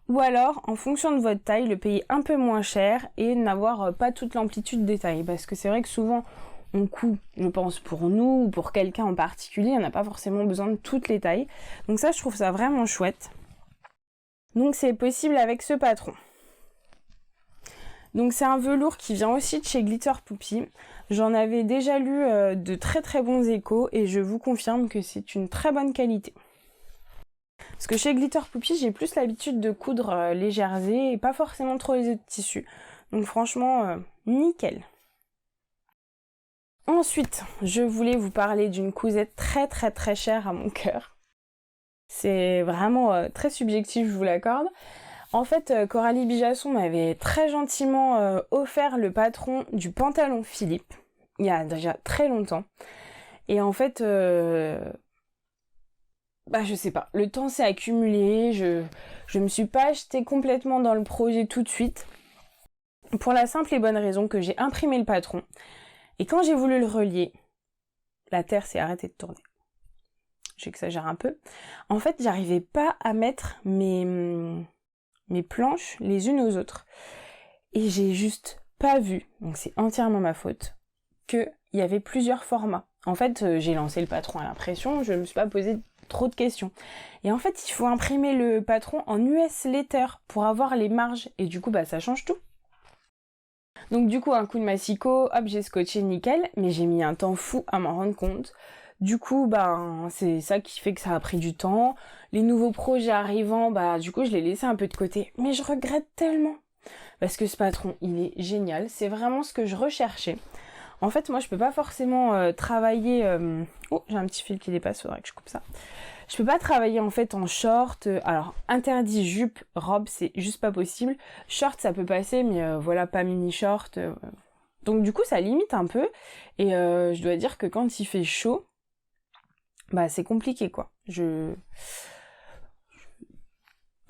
ou alors en fonction de votre taille le payer un peu moins cher et n'avoir pas toute l'amplitude des tailles parce que c'est vrai que souvent on coud, je pense pour nous ou pour quelqu'un en particulier, on n'a pas forcément besoin de toutes les tailles. Donc ça je trouve ça vraiment chouette. Donc c'est possible avec ce patron. Donc c'est un velours qui vient aussi de chez Glitter Poupy. J'en avais déjà lu de très bons échos et je vous confirme que c'est une très bonne qualité. Parce que chez Glitter Poupy, j'ai plus l'habitude de coudre les jerseys et pas forcément trop les autres tissus. Donc franchement, nickel. Ensuite, je voulais vous parler d'une cousette très chère à mon cœur. C'est vraiment très subjectif, je vous l'accorde. En fait, Coralie Bijasson m'avait très gentiment offert le patron du pantalon Philippe, il y a déjà très longtemps. Et en fait, je sais pas, le temps s'est accumulé, je me suis pas jetée complètement dans le projet tout de suite, pour la simple et bonne raison que j'ai imprimé le patron, et quand j'ai voulu le relier, la terre s'est arrêtée de tourner. J'exagère un peu. En fait, j'arrivais pas à mettre mes planches les unes aux autres. Et j'ai juste pas vu, donc c'est entièrement ma faute, qu'il y avait plusieurs formats. En fait, j'ai lancé le patron à l'impression, je me suis pas posé trop de questions. Et en fait, il faut imprimer le patron en US Letter pour avoir les marges. Et du coup, ça change tout. Donc du coup, un coup de massicot, hop, j'ai scotché nickel, mais j'ai mis un temps fou à m'en rendre compte. Du coup, c'est ça qui fait que ça a pris du temps. Les nouveaux projets arrivant, du coup, je l'ai laissé un peu de côté. Mais je regrette tellement. Parce que ce patron, il est génial. C'est vraiment ce que je recherchais. En fait, moi, je peux pas forcément travailler... Oh, j'ai un petit fil qui dépasse, faudrait que je coupe ça. Je peux pas travailler en fait en short. Alors, interdit jupe, robe, c'est juste pas possible. Short, ça peut passer, mais voilà, pas mini short. Donc du coup, ça limite un peu. Et je dois dire que quand il fait chaud, c'est compliqué, quoi.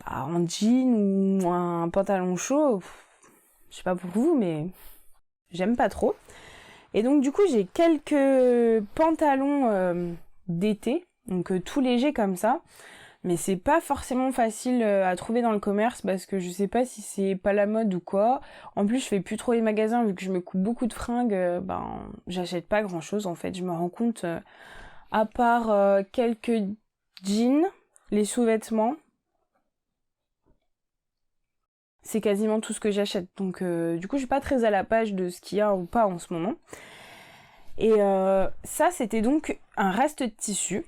En jean ou un pantalon chaud, je sais pas pour vous, mais j'aime pas trop. Et donc du coup, j'ai quelques pantalons d'été, donc tout léger comme ça. Mais c'est pas forcément facile à trouver dans le commerce parce que je sais pas si c'est pas la mode ou quoi. En plus, je fais plus trop les magasins vu que je me coupe beaucoup de fringues. J'achète pas grand chose en fait. Je me rends compte, à part quelques jeans, les sous-vêtements, c'est quasiment tout ce que j'achète. Donc du coup, je suis pas très à la page de ce qu'il y a ou pas en ce moment. Et ça, c'était donc un reste de tissu.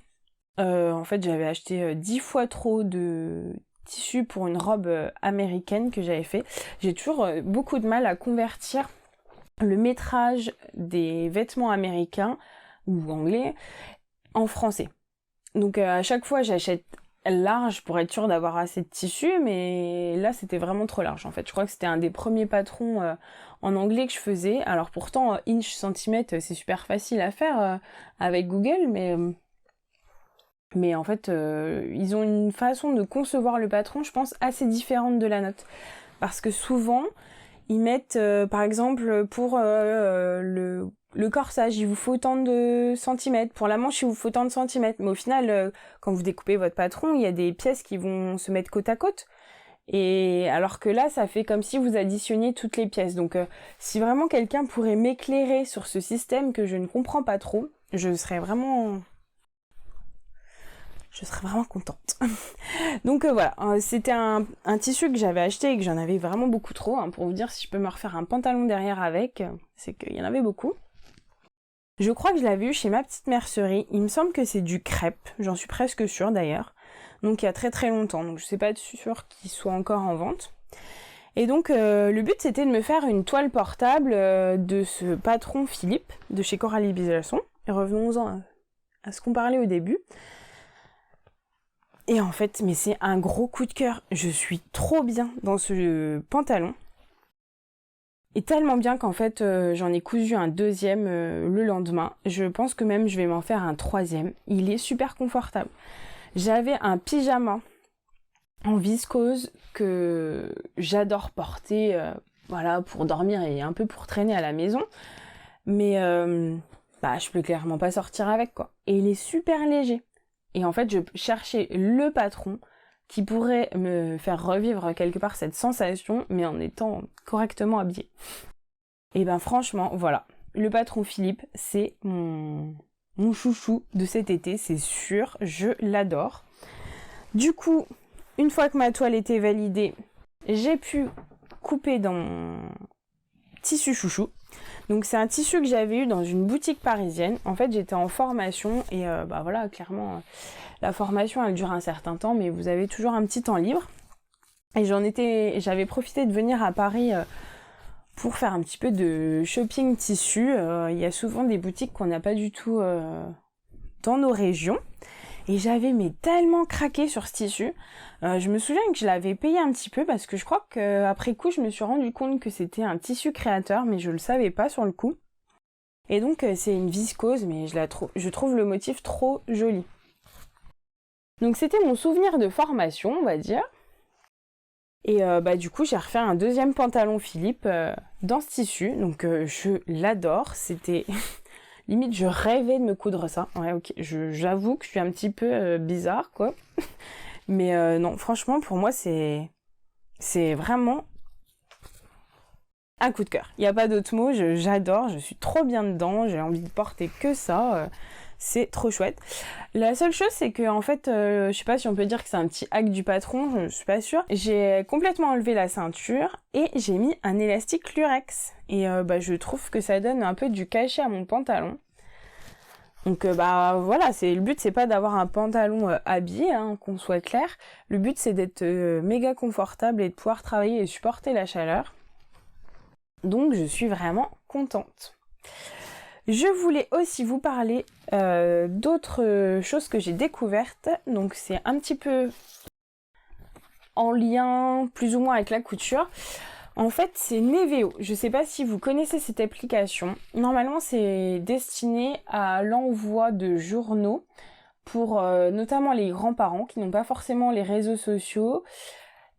En fait, j'avais acheté 10 fois trop de tissu pour une robe américaine que j'avais fait. J'ai toujours beaucoup de mal à convertir le métrage des vêtements américains ou anglais en français. Donc à chaque fois, j'achète large pour être sûre d'avoir assez de tissu, mais là, c'était vraiment trop large en fait. Je crois que c'était un des premiers patrons en anglais que je faisais. Alors pourtant, inch, centimètre, c'est super facile à faire avec Google, mais en fait, ils ont une façon de concevoir le patron, je pense, assez différente de la nôtre. Parce que souvent, ils mettent, par exemple, pour le corsage, il vous faut tant de centimètres. Pour la manche, il vous faut tant de centimètres. Mais au final, quand vous découpez votre patron, il y a des pièces qui vont se mettre côte à côte. Et alors que là, ça fait comme si vous additionniez toutes les pièces. Donc, si vraiment quelqu'un pourrait m'éclairer sur ce système que je ne comprends pas trop, je serais vraiment contente. Donc voilà, c'était un tissu que j'avais acheté et que j'en avais vraiment beaucoup trop. Hein, pour vous dire, si je peux me refaire un pantalon derrière avec, c'est qu'il y en avait beaucoup. Je crois que je l'avais eu chez ma petite mercerie. Il me semble que c'est du crêpe. J'en suis presque sûre d'ailleurs. Donc il y a très très longtemps. Donc je sais pas être sûre qu'il soit encore en vente. Et donc le but c'était de me faire une toile portable de ce patron Philippe de chez Coralie Bisalson. Et revenons-en à ce qu'on parlait au début. Et en fait, mais c'est un gros coup de cœur. Je suis trop bien dans ce pantalon. Et tellement bien qu'en fait, j'en ai cousu un deuxième le lendemain. Je pense que même je vais m'en faire un troisième. Il est super confortable. J'avais un pyjama en viscose que j'adore porter, voilà, pour dormir et un peu pour traîner à la maison. Mais je peux clairement pas sortir avec, quoi. Et il est super léger. Et en fait, je cherchais le patron qui pourrait me faire revivre quelque part cette sensation, mais en étant correctement habillée. Et ben franchement, voilà. Le patron Philippe, c'est mon chouchou de cet été, c'est sûr, je l'adore. Du coup, une fois que ma toile était validée, j'ai pu couper dans mon tissu chouchou. Donc c'est un tissu que j'avais eu dans une boutique parisienne. En fait, j'étais en formation et voilà, clairement, la formation, elle dure un certain temps, mais vous avez toujours un petit temps libre. Et j'avais profité de venir à Paris pour faire un petit peu de shopping tissu. Il y a souvent des boutiques qu'on n'a pas du tout dans nos régions. Et j'avais tellement craqué sur ce tissu. Je me souviens que je l'avais payé un petit peu parce que je crois qu'après coup, je me suis rendu compte que c'était un tissu créateur, mais je le savais pas sur le coup. Et donc, c'est une viscose, mais je trouve le motif trop joli. Donc, c'était mon souvenir de formation, on va dire. Et du coup, j'ai refait un deuxième pantalon Philippe dans ce tissu. Donc, je l'adore. C'était... Limite, je rêvais de me coudre ça. Ouais, ok. J'avoue que je suis un petit peu bizarre, quoi. Mais non, franchement, pour moi, c'est vraiment un coup de cœur. Il n'y a pas d'autre mot. J'adore. Je suis trop bien dedans. J'ai envie de porter que ça. C'est trop chouette. La seule chose, c'est que en fait, je sais pas si on peut dire que c'est un petit hack du patron. Je suis pas sûre. J'ai complètement enlevé la ceinture et j'ai mis un élastique lurex. Et je trouve que ça donne un peu du cachet à mon pantalon. Donc voilà, le but c'est pas d'avoir un pantalon habillé, hein, qu'on soit clair. Le but c'est d'être méga confortable et de pouvoir travailler et supporter la chaleur. Donc je suis vraiment contente. Je voulais aussi vous parler d'autres choses que j'ai découvertes. Donc c'est un petit peu en lien plus ou moins avec la couture. En fait, c'est Neveo. Je ne sais pas si vous connaissez cette application. Normalement, c'est destiné à l'envoi de journaux pour notamment les grands-parents qui n'ont pas forcément les réseaux sociaux.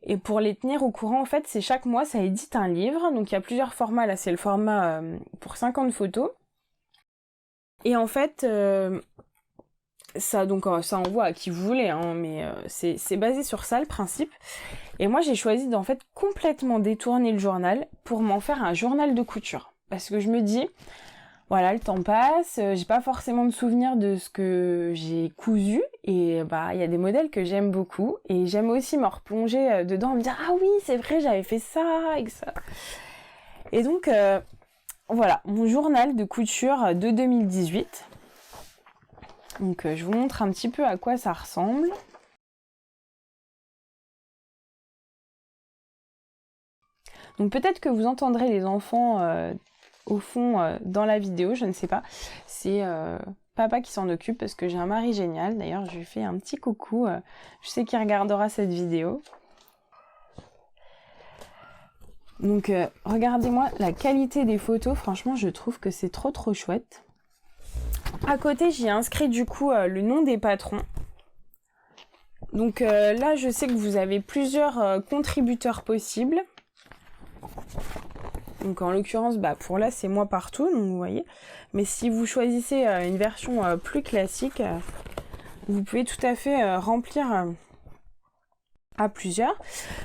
Et pour les tenir au courant, en fait, c'est chaque mois, ça édite un livre. Donc, il y a plusieurs formats. Là, c'est le format pour 50 photos. Et en fait, ça envoie à qui vous voulez, hein, mais c'est basé sur ça, le principe. Et moi, j'ai choisi d'en fait complètement détourner le journal pour m'en faire un journal de couture. Parce que je me dis, voilà, le temps passe, j'ai pas forcément de souvenir de ce que j'ai cousu. Et il y a des modèles que j'aime beaucoup. Et j'aime aussi me replonger dedans, me dire, ah oui, c'est vrai, j'avais fait ça et ça. Et donc, voilà, mon journal de couture de 2018. Donc, je vous montre un petit peu à quoi ça ressemble. Donc peut-être que vous entendrez les enfants au fond dans la vidéo, je ne sais pas. C'est papa qui s'en occupe parce que j'ai un mari génial. D'ailleurs, je lui fais un petit coucou. Je sais qu'il regardera cette vidéo. Donc regardez-moi la qualité des photos. Franchement, je trouve que c'est trop chouette. À côté, j'y ai inscrit du coup le nom des patrons. Donc là, je sais que vous avez plusieurs contributeurs possibles. Donc en l'occurrence, pour là, c'est moi partout, donc vous voyez. Mais si vous choisissez une version plus classique, vous pouvez tout à fait remplir à plusieurs.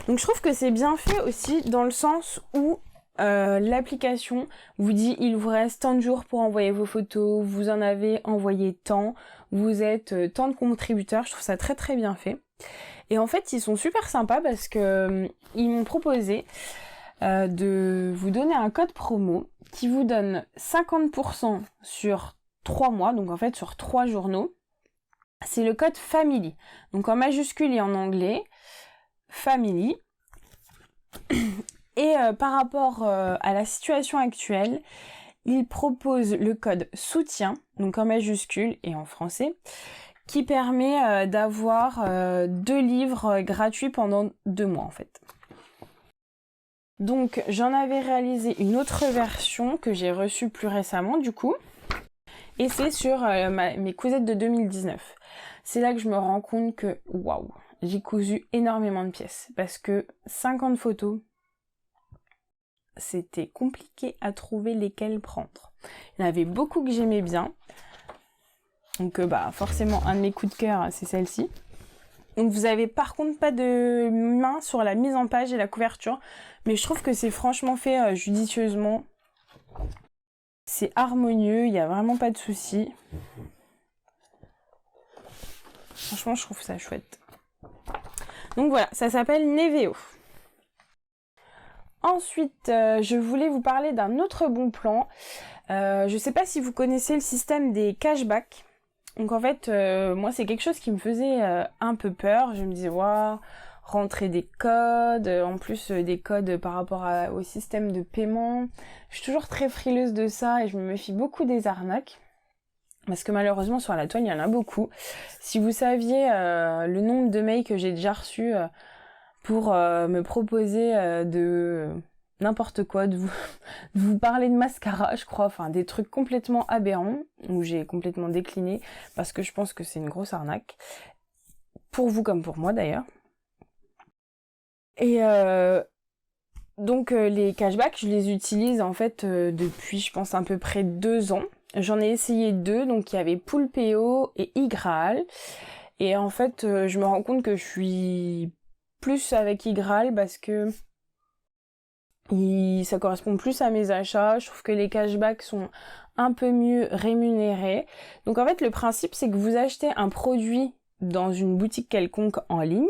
Donc je trouve que c'est bien fait aussi dans le sens où l'application vous dit il vous reste tant de jours pour envoyer vos photos, vous en avez envoyé tant, vous êtes tant de contributeurs. Je trouve ça très très bien fait. Et en fait, ils sont super sympas parce que ils m'ont proposé de vous donner un code promo qui vous donne 50% sur 3 mois, donc en fait sur 3 journaux. C'est le code FAMILY, donc en majuscule et en anglais, FAMILY. Et par rapport à la situation actuelle, il propose le code soutien, donc en majuscule et en français, qui permet d'avoir 2 livres gratuits pendant 2 mois en fait. Donc j'en avais réalisé une autre version que j'ai reçue plus récemment du coup, et c'est sur mes cousettes de 2019. C'est là que je me rends compte que waouh, j'ai cousu énormément de pièces parce que 50 photos, c'était compliqué à trouver lesquelles prendre. Il y en avait beaucoup que j'aimais bien, donc forcément un de mes coups de cœur c'est celle-ci. Donc vous avez par contre pas de main sur la mise en page et la couverture, mais je trouve que c'est franchement fait judicieusement. C'est harmonieux, il n'y a vraiment pas de souci. Franchement, je trouve ça chouette. Donc voilà, ça s'appelle Neveo. Ensuite, je voulais vous parler d'un autre bon plan. Je ne sais pas si vous connaissez le système des cashbacks. Donc en fait, moi c'est quelque chose qui me faisait un peu peur. Je me disais, waouh, rentrer des codes, en plus des codes par rapport au système de paiement. Je suis toujours très frileuse de ça et je me méfie beaucoup des arnaques. Parce que malheureusement sur la toile, il y en a beaucoup. Si vous saviez le nombre de mails que j'ai déjà reçus pour me proposer de n'importe quoi, de vous parler de mascara, je crois, enfin des trucs complètement aberrants, où j'ai complètement décliné, parce que je pense que c'est une grosse arnaque. Pour vous comme pour moi d'ailleurs. Et donc les cashbacks, je les utilise en fait depuis je pense à peu près 2 ans. J'en ai essayé 2, donc il y avait Poulpeo et iGraal. Et en fait, je me rends compte que je suis plus avec iGraal parce que ça correspond plus à mes achats. Je trouve que les cashbacks sont un peu mieux rémunérés. Donc en fait, le principe, c'est que vous achetez un produit dans une boutique quelconque en ligne.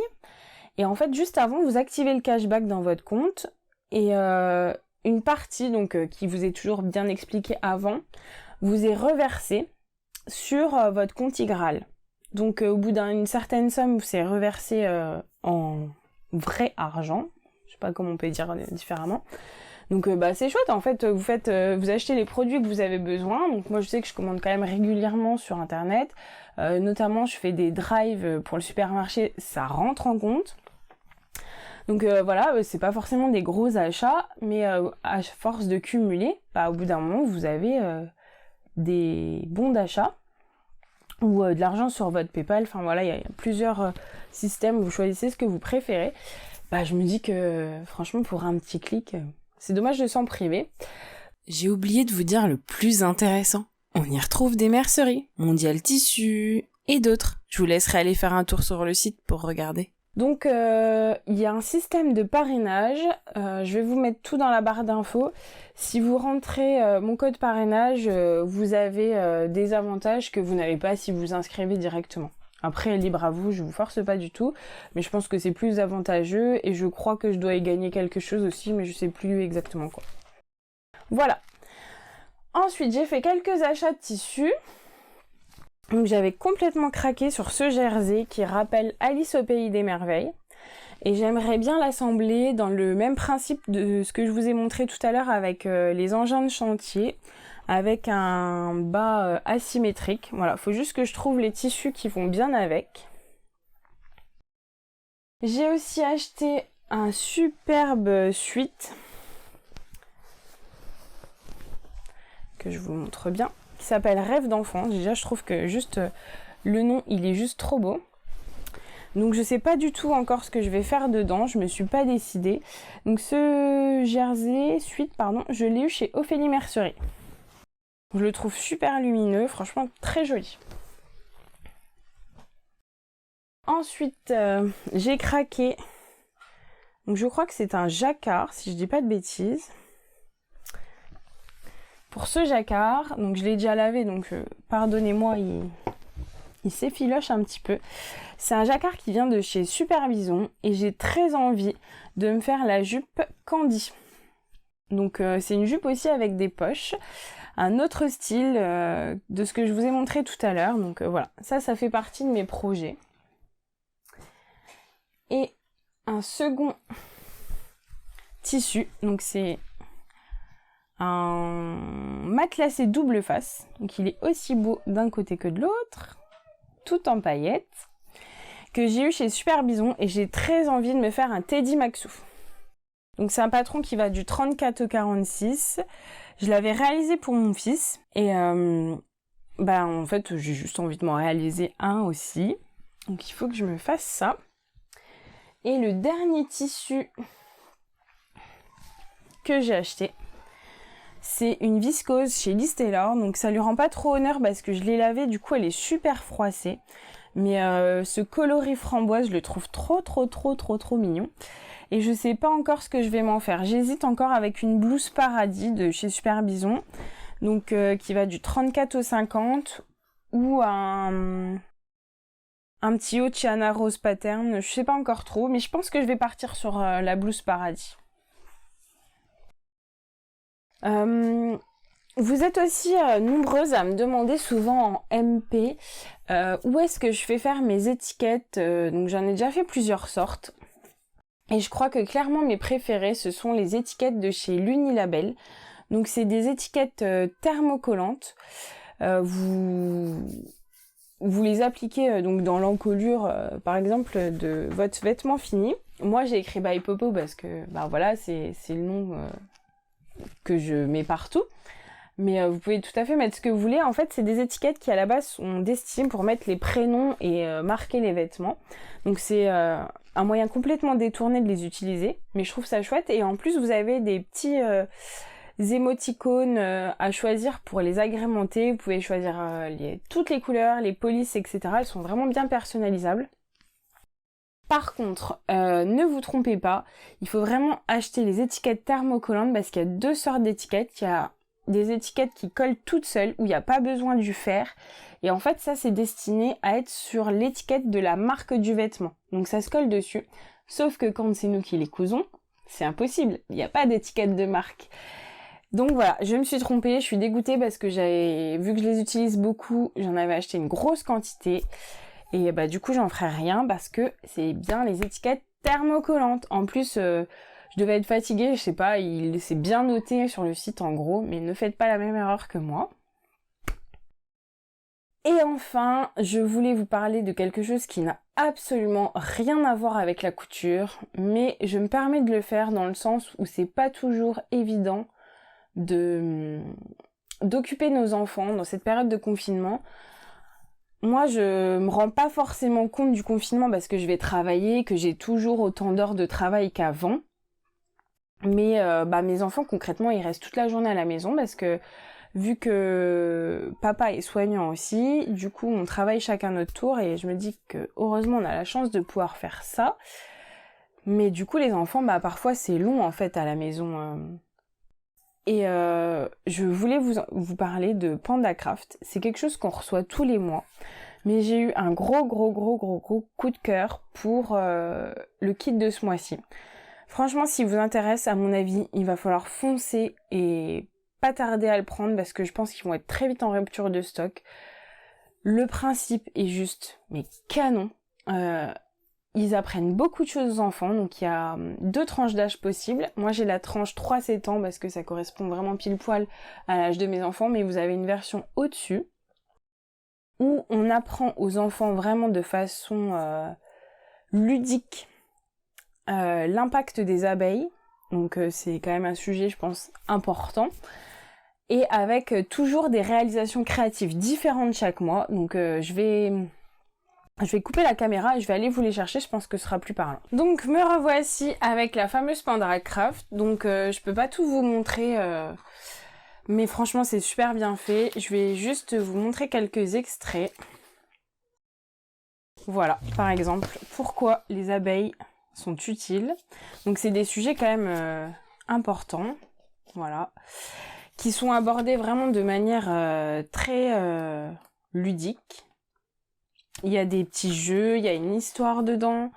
Et en fait, juste avant, vous activez le cashback dans votre compte. Et une partie, donc qui vous est toujours bien expliquée avant, vous est reversée sur votre compte iGraal. Donc au bout d'une certaine somme, c'est reversé en vrai argent. Je sais pas comment on peut dire différemment. Donc c'est chouette en fait, vous achetez les produits que vous avez besoin. Donc moi je sais que je commande quand même régulièrement sur internet. Notamment je fais des drives pour le supermarché, ça rentre en compte. Donc voilà, c'est pas forcément des gros achats, mais à force de cumuler, au bout d'un moment vous avez des bons d'achat ou de l'argent sur votre PayPal. Enfin voilà, il y a plusieurs systèmes, vous choisissez ce que vous préférez. Je me dis que franchement pour un petit clic, c'est dommage de s'en priver. J'ai oublié de vous dire le plus intéressant. On y retrouve des merceries, Mondial Tissu et d'autres. Je vous laisserai aller faire un tour sur le site pour regarder. Donc il y a un système de parrainage, je vais vous mettre tout dans la barre d'infos. Si vous rentrez mon code parrainage, vous avez des avantages que vous n'avez pas si vous vous inscrivez directement. Après, libre à vous, je vous force pas du tout, mais je pense que c'est plus avantageux et je crois que je dois y gagner quelque chose aussi, mais je sais plus exactement quoi. Voilà. Ensuite, j'ai fait quelques achats de tissus. Donc j'avais complètement craqué sur ce jersey qui rappelle Alice au pays des merveilles. Et j'aimerais bien l'assembler dans le même principe de ce que je vous ai montré tout à l'heure avec les engins de chantier, avec un bas asymétrique. Voilà, faut juste que je trouve les tissus qui vont bien avec. J'ai aussi acheté un superbe sweat que je vous montre bien, qui s'appelle Rêve d'enfant. Déjà, je trouve que juste le nom, il est juste trop beau. Donc je sais pas du tout encore ce que je vais faire dedans, je me suis pas décidée. Donc ce jersey suite pardon, je l'ai eu chez Ophélie Mercerie. Je le trouve super lumineux, franchement très joli. Ensuite, j'ai craqué. Donc je crois que c'est un jacquard, si je dis pas de bêtises. Pour ce jacquard, donc je l'ai déjà lavé, donc pardonnez-moi, il s'effiloche un petit peu. C'est un jacquard qui vient de chez Super Bison et j'ai très envie de me faire la jupe Candy. Donc c'est une jupe aussi avec des poches, un autre style de ce que je vous ai montré tout à l'heure. Donc voilà, ça fait partie de mes projets. Et un second tissu, donc c'est un matelassé double face, donc il est aussi beau d'un côté que de l'autre, tout en paillettes, que j'ai eu chez Super Bison et j'ai très envie de me faire un Teddy Maxou. Donc c'est un patron qui va du 34 au 46, je l'avais réalisé pour mon fils et en fait j'ai juste envie de m'en réaliser un aussi, donc il faut que je me fasse ça. Et le dernier tissu que j'ai acheté, c'est une viscose chez Liz Taylor, donc ça lui rend pas trop honneur parce que je l'ai lavée, du coup elle est super froissée. Mais ce coloris framboise, je le trouve trop mignon. Et je sais pas encore ce que je vais m'en faire. J'hésite encore avec une blouse paradis de chez Super Bison, donc qui va du 34 au 50, ou un petit haut Chiana Rose Pattern, je sais pas encore trop, mais je pense que je vais partir sur la blouse paradis. Vous êtes aussi nombreuses à me demander souvent en MP où est-ce que je fais faire mes étiquettes. Donc j'en ai déjà fait plusieurs sortes. Et je crois que clairement mes préférées, ce sont les étiquettes de chez l'Unilabel. Donc c'est des étiquettes thermocollantes. Vous les appliquez donc dans l'encolure, par exemple, de votre vêtement fini. Moi j'ai écrit By Popo parce que voilà, c'est le nom que je mets partout. Mais vous pouvez tout à fait mettre ce que vous voulez. En fait, c'est des étiquettes qui à la base sont destinées pour mettre les prénoms et marquer les vêtements. Donc c'est un moyen complètement détourné de les utiliser. Mais je trouve ça chouette. Et en plus, vous avez des petits émoticônes à choisir pour les agrémenter. Vous pouvez choisir toutes les couleurs, les polices, etc. Elles sont vraiment bien personnalisables. Par contre, ne vous trompez pas, il faut vraiment acheter les étiquettes thermocollantes parce qu'il y a deux sortes d'étiquettes. Il y a des étiquettes qui collent toutes seules, où il n'y a pas besoin du fer. Et en fait, ça, c'est destiné à être sur l'étiquette de la marque du vêtement. Donc ça se colle dessus. Sauf que quand c'est nous qui les cousons, c'est impossible. Il n'y a pas d'étiquette de marque. Donc voilà, je me suis trompée, je suis dégoûtée parce que vu que je les utilise beaucoup, j'en avais acheté une grosse quantité. Et du coup, j'en ferai rien parce que c'est bien les étiquettes thermocollantes. En plus, je devais être fatiguée, je sais pas, c'est bien noté sur le site en gros, mais ne faites pas la même erreur que moi. Et enfin, je voulais vous parler de quelque chose qui n'a absolument rien à voir avec la couture, mais je me permets de le faire dans le sens où c'est pas toujours évident d'occuper nos enfants dans cette période de confinement. Moi, je me rends pas forcément compte du confinement parce que je vais travailler, que j'ai toujours autant d'heures de travail qu'avant. Mais mes enfants, concrètement, ils restent toute la journée à la maison parce que vu que papa est soignant aussi, du coup, on travaille chacun notre tour et je me dis que heureusement, on a la chance de pouvoir faire ça. Mais du coup, les enfants, parfois, c'est long en fait à la maison. Et je voulais vous parler de Panda Craft. C'est quelque chose qu'on reçoit tous les mois. Mais j'ai eu un gros coup de cœur pour le kit de ce mois-ci. Franchement, s'il vous intéresse, à mon avis, il va falloir foncer et pas tarder à le prendre parce que je pense qu'ils vont être très vite en rupture de stock. Le principe est juste, mais canon. Ils apprennent beaucoup de choses aux enfants, donc il y a 2 tranches d'âge possibles. Moi j'ai la tranche 3-7 ans parce que ça correspond vraiment pile poil à l'âge de mes enfants, mais vous avez une version au-dessus où on apprend aux enfants vraiment de façon ludique l'impact des abeilles. Donc c'est quand même un sujet, je pense, important. Et avec toujours des réalisations créatives différentes chaque mois. Donc je vais Je vais couper la caméra et je vais aller vous les chercher, je pense que ce sera plus parlant. Donc me revoici avec la fameuse Pandora Craft. Donc je peux pas tout vous montrer, mais franchement c'est super bien fait. Je vais juste vous montrer quelques extraits. Voilà, par exemple, pourquoi les abeilles sont utiles. Donc c'est des sujets quand même importants, voilà, qui sont abordés vraiment de manière très ludique. Il y a des petits jeux, il y a une histoire dedans.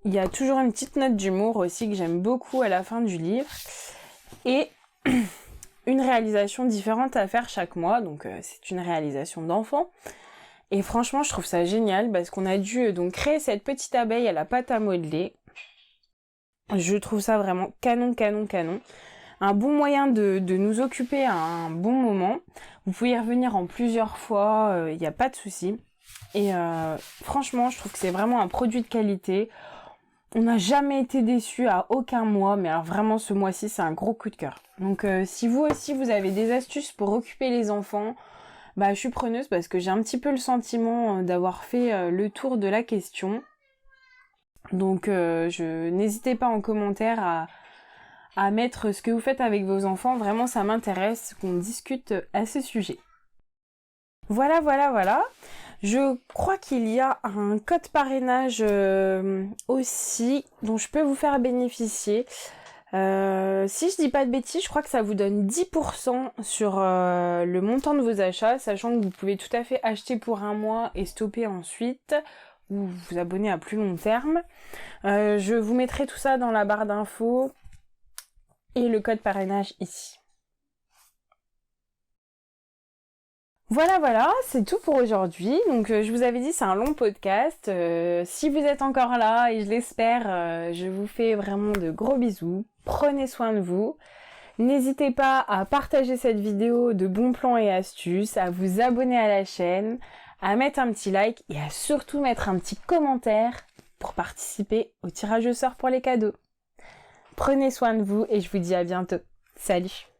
Il y a toujours une petite note d'humour aussi que j'aime beaucoup à la fin du livre. Et une réalisation différente à faire chaque mois. Donc c'est une réalisation d'enfant. Et franchement, je trouve ça génial parce qu'on a dû donc créer cette petite abeille à la pâte à modeler. Je trouve ça vraiment canon. Un bon moyen de nous occuper à un bon moment. Vous pouvez y revenir en plusieurs fois, il n'y a pas de souci. Et franchement, je trouve que c'est vraiment un produit de qualité. On n'a jamais été déçus à aucun mois, mais alors vraiment ce mois-ci, c'est un gros coup de cœur. Donc si vous aussi, vous avez des astuces pour occuper les enfants, je suis preneuse parce que j'ai un petit peu le sentiment d'avoir fait le tour de la question. Donc n'hésitez pas en commentaire à mettre ce que vous faites avec vos enfants. Vraiment, ça m'intéresse qu'on discute à ce sujet. Voilà. Je crois qu'il y a un code parrainage aussi dont je peux vous faire bénéficier. Si je dis pas de bêtises, je crois que ça vous donne 10% sur le montant de vos achats, sachant que vous pouvez tout à fait acheter pour un mois et stopper ensuite, ou vous abonner à plus long terme. Je vous mettrai tout ça dans la barre d'infos. Et le code parrainage ici. Voilà, c'est tout pour aujourd'hui. Donc je vous avais dit, c'est un long podcast. Si vous êtes encore là, et je l'espère, je vous fais vraiment de gros bisous. Prenez soin de vous. N'hésitez pas à partager cette vidéo de bons plans et astuces, à vous abonner à la chaîne, à mettre un petit like et à surtout mettre un petit commentaire pour participer au tirage au sort pour les cadeaux. Prenez soin de vous et je vous dis à bientôt. Salut!